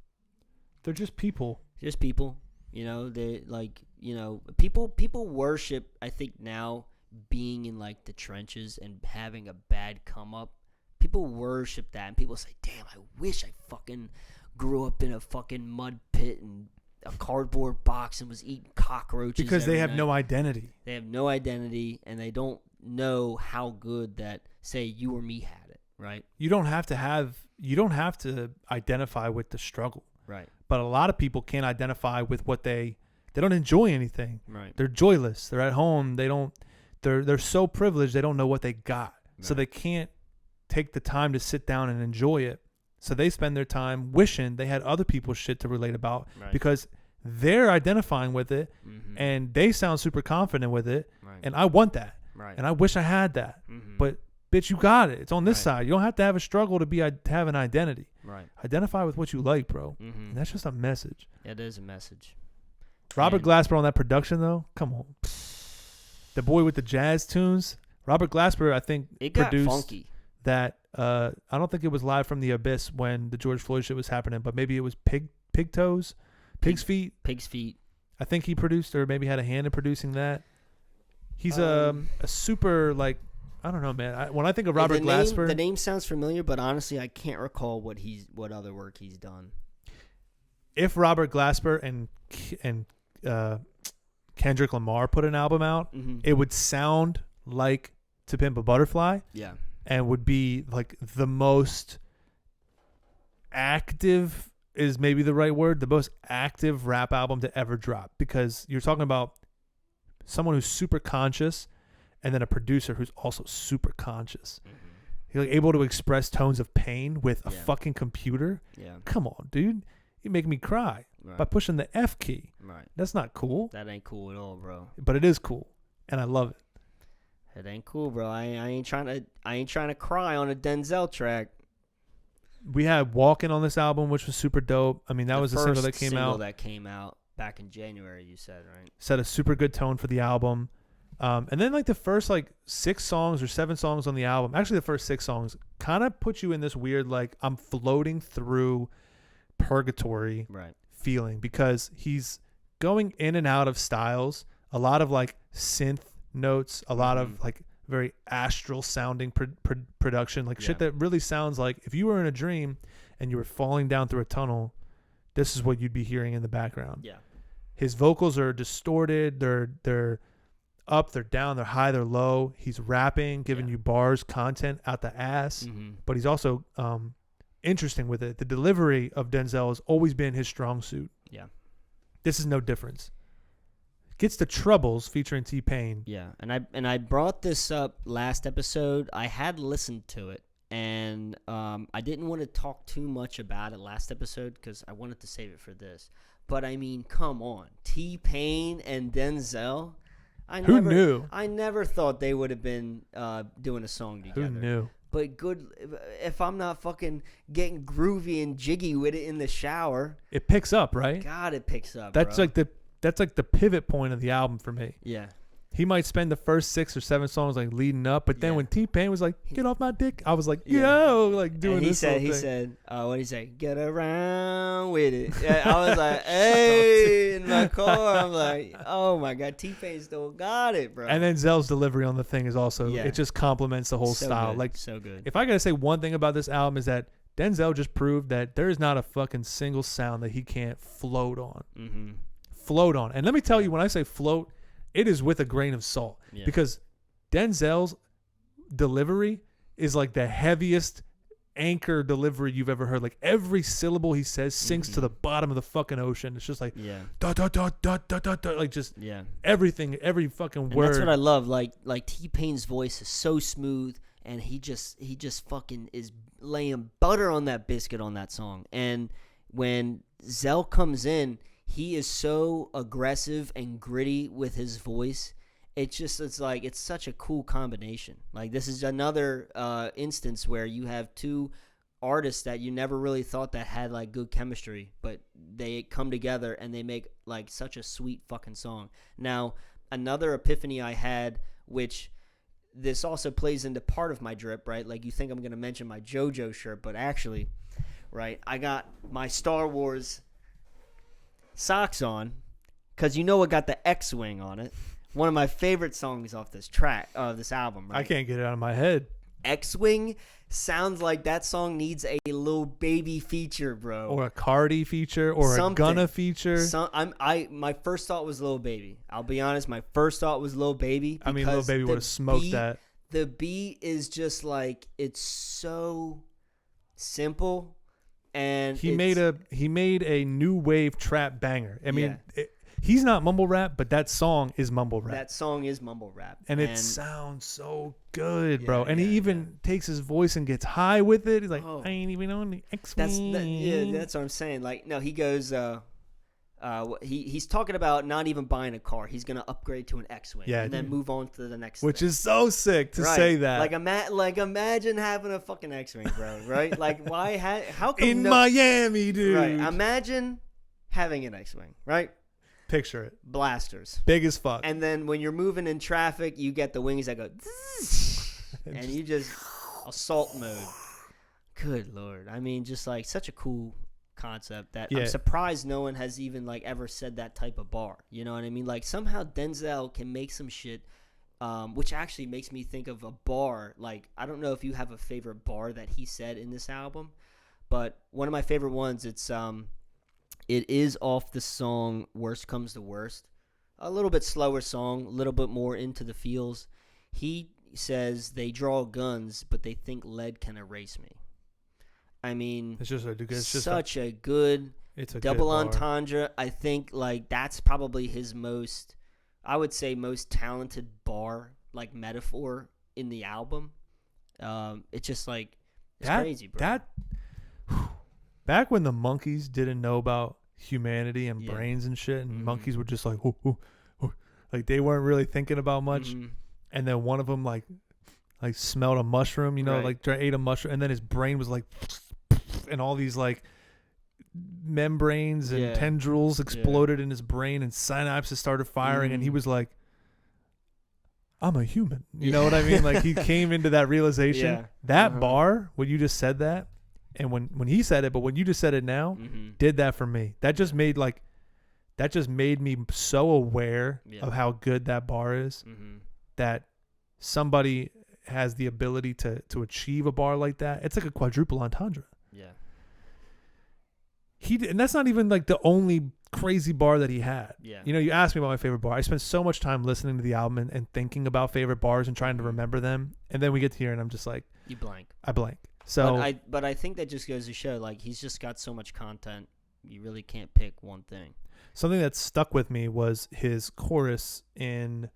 They're just people. Just people, you know. They like, you know, people worship. I think now, being in like the trenches and having a bad come up, people worship that, and people say, damn, I wish I fucking grew up in a fucking mud pit and a cardboard box and was eating cockroaches because they have night. no identity. They have no identity, and they don't know how good that, say, you or me had it, right? You don't have to identify with the struggle. Right. But a lot of people can't identify with what they don't enjoy anything. Right. They're joyless. They're at home. They're so privileged they don't know what they got. Right. So they can't take the time to sit down and enjoy it. So they spend their time wishing they had other people's shit to relate about, right, because they're identifying with it, mm-hmm, and they sound super confident with it. Right. And I want that. Right. And I wish I had that. Mm-hmm. But bitch, you got it. It's on this side. You don't have to have a struggle to have an identity. Right. Identify with what you like, bro. Mm-hmm. And that's just a message. It is a message. Robert Glasper on that production, though. Come on. The boy with the jazz tunes. Robert Glasper, I think, produced funky. That. I don't think it was Live from the Abyss when the George Floyd shit was happening, but maybe it was Pig's Feet. Pig's Feet. I think he produced, or maybe had a hand in producing that. He's a super, like, I don't know, man. When I think of Robert Glasper, the name sounds familiar, but honestly, I can't recall what other work he's done. If Robert Glasper and Kendrick Lamar put an album out, mm-hmm, it would sound like To Pimp a Butterfly. Yeah. And would be like the most active, is maybe the right word, the most active rap album to ever drop, because you're talking about someone who's super conscious and then a producer who's also super conscious. Mm-hmm. You're like able to express tones of pain with a fucking computer. Yeah. Come on, dude. You make me cry by pushing the F key. Right. That's not cool. That ain't cool at all, bro. But it is cool, and I love it. It ain't cool, bro. I ain't trying to cry on a Denzel track. We had Walkin' on this album, which was super dope. I mean, that was the single that came out. That came out back in January, you said, right? Set a super good tone for the album. And then like the first like 6 songs or 7 songs on the album, actually the first 6 songs kind of put you in this weird, like, I'm floating through purgatory feeling, because he's going in and out of styles, a lot of like synth notes, a lot of like very astral sounding production, like shit that really sounds like if you were in a dream and you were falling down through a tunnel, this is what you'd be hearing in the background. Yeah. His vocals are distorted, they're up, they're down, they're high, they're low. He's rapping, giving you bars, content out the ass, but he's also interesting with it. The delivery of Denzel has always been his strong suit. Yeah. This is no difference. Gets the Troubles featuring T-Pain. Yeah, and I brought this up last episode. I had listened to it, and I didn't want to talk too much about it last episode because I wanted to save it for this. But I mean, come on, T-Pain and Denzel. Who knew? I never thought they would have been doing a song together. Who knew? But good, if I'm not fucking getting groovy and jiggy with it in the shower, it picks up, right? God, it picks up. That's bro. That's like the pivot point of the album for me. Yeah. he might spend the first 6 or 7 songs like leading up, but then when T-Pain was like, "Get off my dick," I was like, "Yo," like doing and this. He said, what did he say? Get around with it. Yeah, I was like, hey, in my car. I'm like, oh my god, T-Pain still got it, bro. And then Zell's delivery on the thing is also it just complements the whole style. Good, like so good. If I gotta say one thing about this album is that Denzel just proved that there is not a fucking single sound that he can't float on. Mm-hmm. Float on. And let me tell you, when I say float, it is with a grain of salt because Denzel's delivery is like the heaviest anchor delivery you've ever heard. Like every syllable he says sinks to the bottom of the fucking ocean. It's just like da da da da da da da, like just everything, every fucking word. That's what I love. Like T-Pain's voice is so smooth, and he just fucking is laying butter on that biscuit on that song. And when Zell comes in, he is so aggressive and gritty with his voice. It's like it's such a cool combination. Like this is another instance where you have two artists that you never really thought that had like good chemistry, but they come together and they make like such a sweet fucking song. Now, another epiphany I had, which this also plays into part of my drip, right? Like you think I'm going to mention my JoJo shirt, but actually, right, I got my Star Wars socks on because you know it got the X-Wing on it. One of my favorite songs off this this album, right? I can't get it out of my head. X-Wing sounds like that song needs a Lil Baby feature, bro. Or a Cardi feature, or a Gunna feature. My first thought was Lil Baby. I'll be honest, my first thought was Lil Baby. I mean, Lil Baby would have smoked that. The beat is just like, it's so simple, and he made a new wave trap banger. I mean, he's not mumble rap, but that song is mumble rap. That song is mumble rap. And it sounds so good, bro. And he even takes his voice and gets high with it. He's like, I ain't even on the X-Wing. That's what I'm saying. Like, no, he goes, he's talking about not even buying a car. He's going to upgrade to an X-Wing and then move on to the next Which thing. is so sick to say that. Like, imagine having a fucking X-Wing, bro, right? Like, why? How come in Miami, dude. Right. Imagine having an X-Wing, right? Picture it. Blasters. Big as fuck. And then when you're moving in traffic, you get the wings that go and you just assault mode. Good Lord. I mean, just like such a cool concept that I'm surprised no one has even like ever said that type of bar. You know what I mean? Like somehow Denzel can make some shit, which actually makes me think of a bar. Like, I don't know if you have a favorite bar that he said in this album, but one of my favorite ones, it is off the song Worst Comes to Worst. A little bit slower song, a little bit more into the feels. He says they draw guns, but they think lead can erase me. I mean, it's such a good double entendre. I think like that's probably his most talented bar, like metaphor in the album. It's just like, it's crazy, bro. Back when the monkeys didn't know about humanity and brains and shit, and monkeys were just like, like they weren't really thinking about much. And then one of them like smelled a mushroom, like ate a mushroom, and then his brain was like, and all these like membranes and tendrils exploded in his brain, and synapses started firing, and he was like, I'm a human. You know what I mean? Like he came into that realization. That bar, when you just said that, and when he said it, but when you just said it now, did that for me. That just made me so aware of how good that bar is, that somebody has the ability to achieve a bar like that. It's like a quadruple entendre. Yeah. And that's not even like the only crazy bar that he had. Yeah. You asked me about my favorite bar. I spent so much time listening to the album and thinking about favorite bars and trying to remember them. And then we get to here and I'm just like, I blank. So, but I think that just goes to show, like, he's just got so much content, you really can't pick one thing. Something that stuck with me was his chorus in,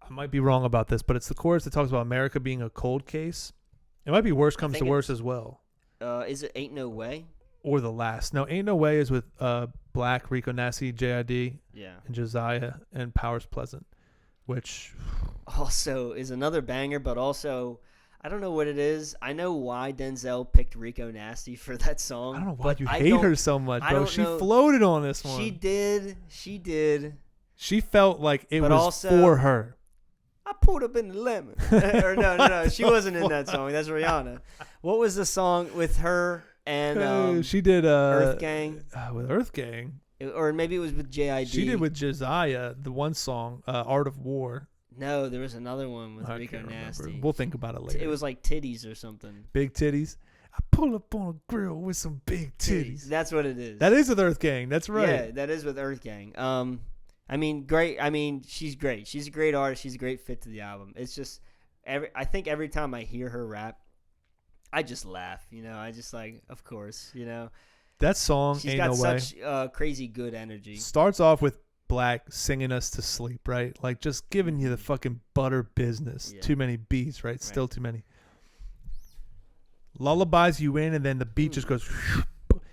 I might be wrong about this, but it's the chorus that talks about America being a cold case. It might be Worst Comes to Worst as well. Is it Ain't No Way? Or the last. No, Ain't No Way is with Black, Rico Nasty, JID, and Josiah, and Powers Pleasant, which also is another banger, but also, I don't know what it is. I know why Denzel picked Rico Nasty for that song. I don't know why you hate her so much, bro. She floated on this one. She did. She felt like it But was also- for her. I pulled up in the lemon. Or no. She wasn't in that song. That's Rihanna. What was the song with her and She did Earth Gang? with Earth Gang. Or maybe it was with JID. She did with Josiah the one song, Art of War. No, there was another one with I Rico can't remember. Nasty. We'll think about it later. It was like titties or something. Big titties. I pull up on a grill with some big titties. That's what it is. That is with Earth Gang. That's right. Yeah, that is with Earth Gang. I mean, great. I mean, she's great. She's a great artist. She's a great fit to the album. It's just, I think every time I hear her rap, I just laugh. You know, I just like, of course, you know. That song, She's Ain't got No Way, such crazy good energy. starts off with Black singing us to sleep, right? Like just giving you the fucking butter business. Yeah. Too many beats, right? Still too many. Lullabies you in, and then the beat just goes,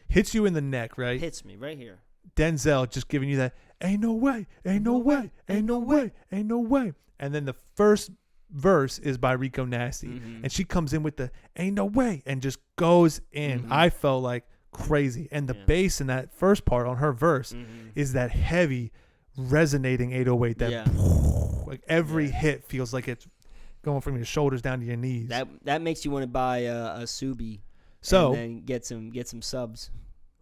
hits you in the neck, right? Hits me right here. Denzel just giving you that, ain't no way, ain't no way, ain't no way, ain't no way. And then the first verse is by Rico Nasty. Mm-hmm. And she comes in with the ain't no way and just goes in. Mhm. I felt like crazy. And the Yeah. bass in that first part on her verse Mm-hmm. is that heavy, resonating 808 that Yeah. like every Yeah. hit feels like it's going from your shoulders down to your knees. That makes you want to buy a Subi. So and then get some subs.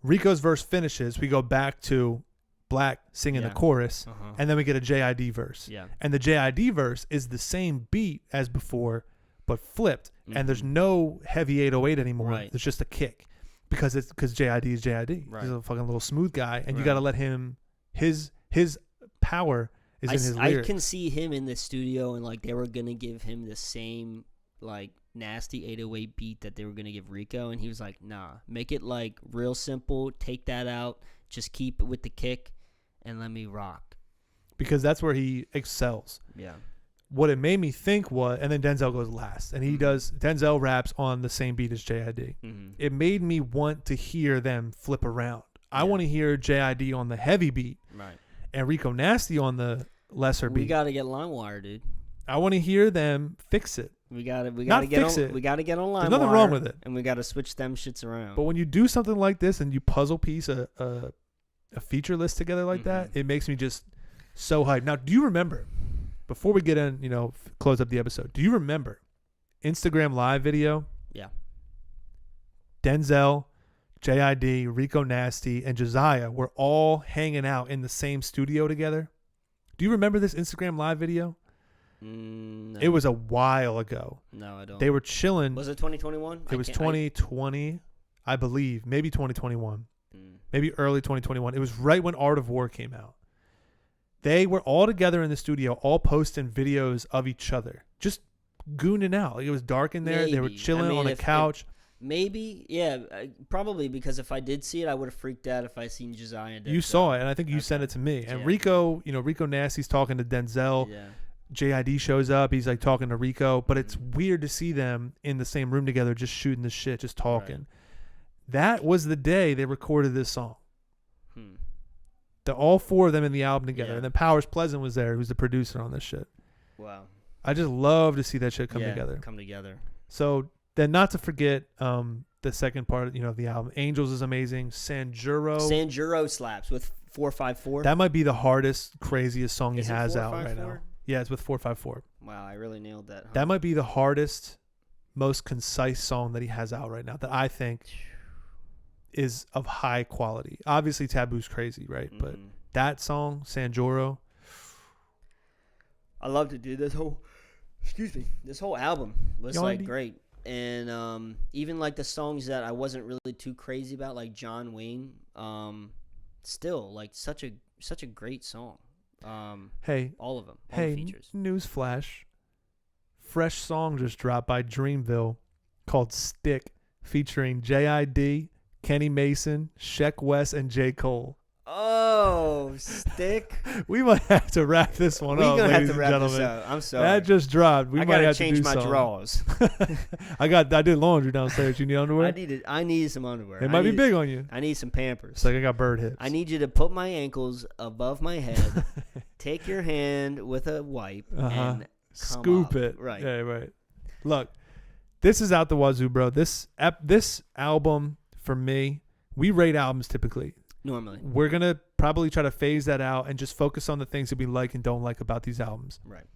Rico's verse finishes. We go back to Black singing Yeah. the chorus. Uh-huh. And then we get a JID verse. Yeah. And the JID verse is the same beat as before, but flipped. And there's Mhm. no heavy 808 anymore. Right. There's just a kick because JID is JID. Right. He's a fucking little smooth guy, and you Right. got to let him. His power is in his I lyrics. can see him in the studio and like they were gonna give him the same like nasty 808 beat that they were gonna give Rico, and he was like, nah, make it like real simple, take that out, just keep it with the kick and let me rock. because that's where he excels. Yeah. What it made me think was, and then Denzel goes last, and he Mhm. does. Denzel raps on the same beat as JID. Mm-hmm. It made me want to hear them flip around. I Yeah. want to hear JID on the heavy beat Right. and Rico Nasty on the lesser We beat. gotta get LimeWire, dude. I want to hear them fix it. We gotta Not get fix on. it. We gotta get on LimeWire. There's nothing wrong with it. and we gotta switch them shits around. But when you do something like this and you puzzle piece a feature list together like that, Mhm. it makes me just so hyped. Now, do you remember, before we get in, close up the episode, do you remember Instagram live video? Yeah. Denzel, JID, Rico Nasty, and Josiah were all hanging out in the same studio together. Do you remember this Instagram live video? No. It was a while ago. No, I don't. They were chilling. Was it 2021? It was 2020, I believe, maybe 2021. Mm. Maybe early 2021. It was right when Art of War came out. They were all together in the studio, all posting videos of each other, just gooning out. Like it was dark in there. They were Maybe. chilling I mean, on a if- couch. Maybe, yeah, probably because if I did see it, I would have freaked out if I seen Josiah. And You Denzel. saw it, and I think you Okay. sent it to me. And Yeah. Rico Nasty's talking to Denzel. Yeah. JID shows up. He's like talking to Rico, but it's weird to see them in the same room together, just shooting the shit, just talking. Right. That was the day they recorded this song. Hmm. All four of them in the album together. Yeah. And then Powers Pleasant was there, who's the producer on this shit. Wow. I just love to see that shit come Yeah, together. Come together. So then, not to forget the second part, of the album. Angels is amazing. Sanjuro slaps with 454. That might be the hardest, craziest song he Is it has out right 454? now. Yeah, it's with 454. Wow, I really nailed that. Huh? That might be the hardest, most concise song that he has out right now that I think is of high quality. Obviously, Taboo's crazy, right? But Mhm. that song, Sanjuro, I love to do this whole. Excuse me. This whole album was like Yandi. great, and even like the songs that I wasn't really too crazy about, like John Wayne. Still like such a great song. hey, All of them. All hey, the features. newsflash. Fresh song just dropped by Dreamville called Stick, featuring JID, Kenny Mason, Sheck West, and J. Cole. Oh, Stick. We might have to wrap this one We're up, gonna have ladies to and wrap gentlemen. this out. I'm sorry. That just dropped. We I might gotta have to change do my something. drawers. I did laundry downstairs. You need underwear? I needed some underwear. It might be big on you. I need some Pampers. It's like I got bird hips. I need you to put my ankles above my head. Take your hand with a wipe and Scoop up. it. Right. Yeah, right. Look, this is Out the Wazoo, bro. This album, for me, we rate albums typically. normally. We're going to probably try to phase that out and just focus on the things that we like and don't like about these albums. Right.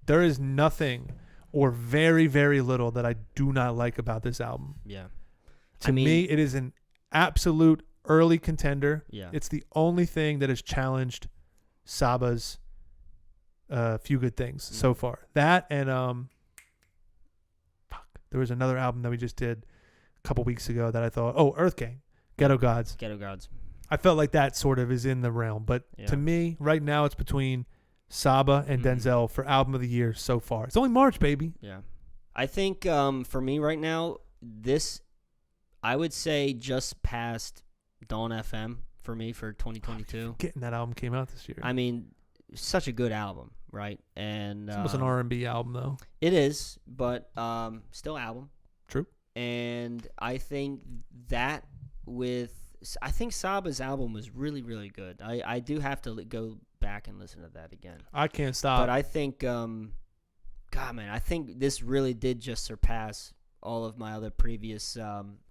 There is nothing or very, very little that I do not like about this album. Yeah. To me, it is an absolute early contender. Yeah. It's the only thing that has challenged Saba's Few Good Things so far. That and there was another album that we just did a couple weeks ago that I thought, Earth Gang, Ghetto Gods. Ghetto Gods. I felt like that sort of is in the realm. But to me, right now, it's between Saba and Denzel for album of the year so far. It's only March, baby. Yeah. I think for me right now, I would say just past Dawn FM for me for 2022. Getting that album came out this year. I mean, such a good album, right? And it's almost an R&B album, though. It is, but still album. True. And I think I think Saba's album was really, really good. I do have to go back and listen to that again. I can't stop. But I think, God, man, I think this really did just surpass all of my other previous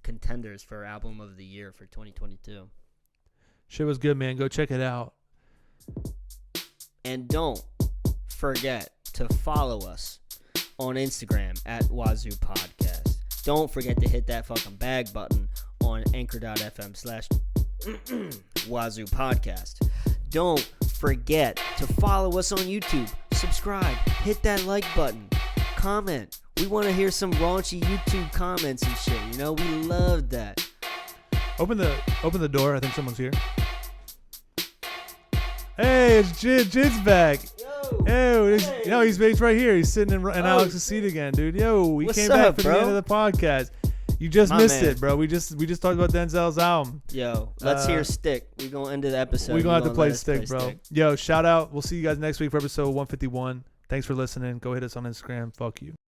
contenders for album of the year for 2022. Shit was good, man. Go check it out. And don't forget to follow us on Instagram at Wazoo Podcast. Don't forget to hit that fucking bag button on anchor.fm/Wazoo Podcast. Don't forget to follow us on YouTube. Subscribe. Hit that like button. Comment. We want to hear some raunchy YouTube comments and shit. You know, we love that. Open the door. I think someone's here. Hey, it's Jid's back. Yo, he's right here. He's sitting in Alex's seat again, dude. Yo, he came back for the end of the podcast. You just missed it, bro. We just talked about Denzel's album. Yo, let's hear Stick. We're going to end the episode. We're going to have to play Stick, bro. Stick. Yo, shout out. We'll see you guys next week for episode 151. Thanks for listening. Go hit us on Instagram. Fuck you.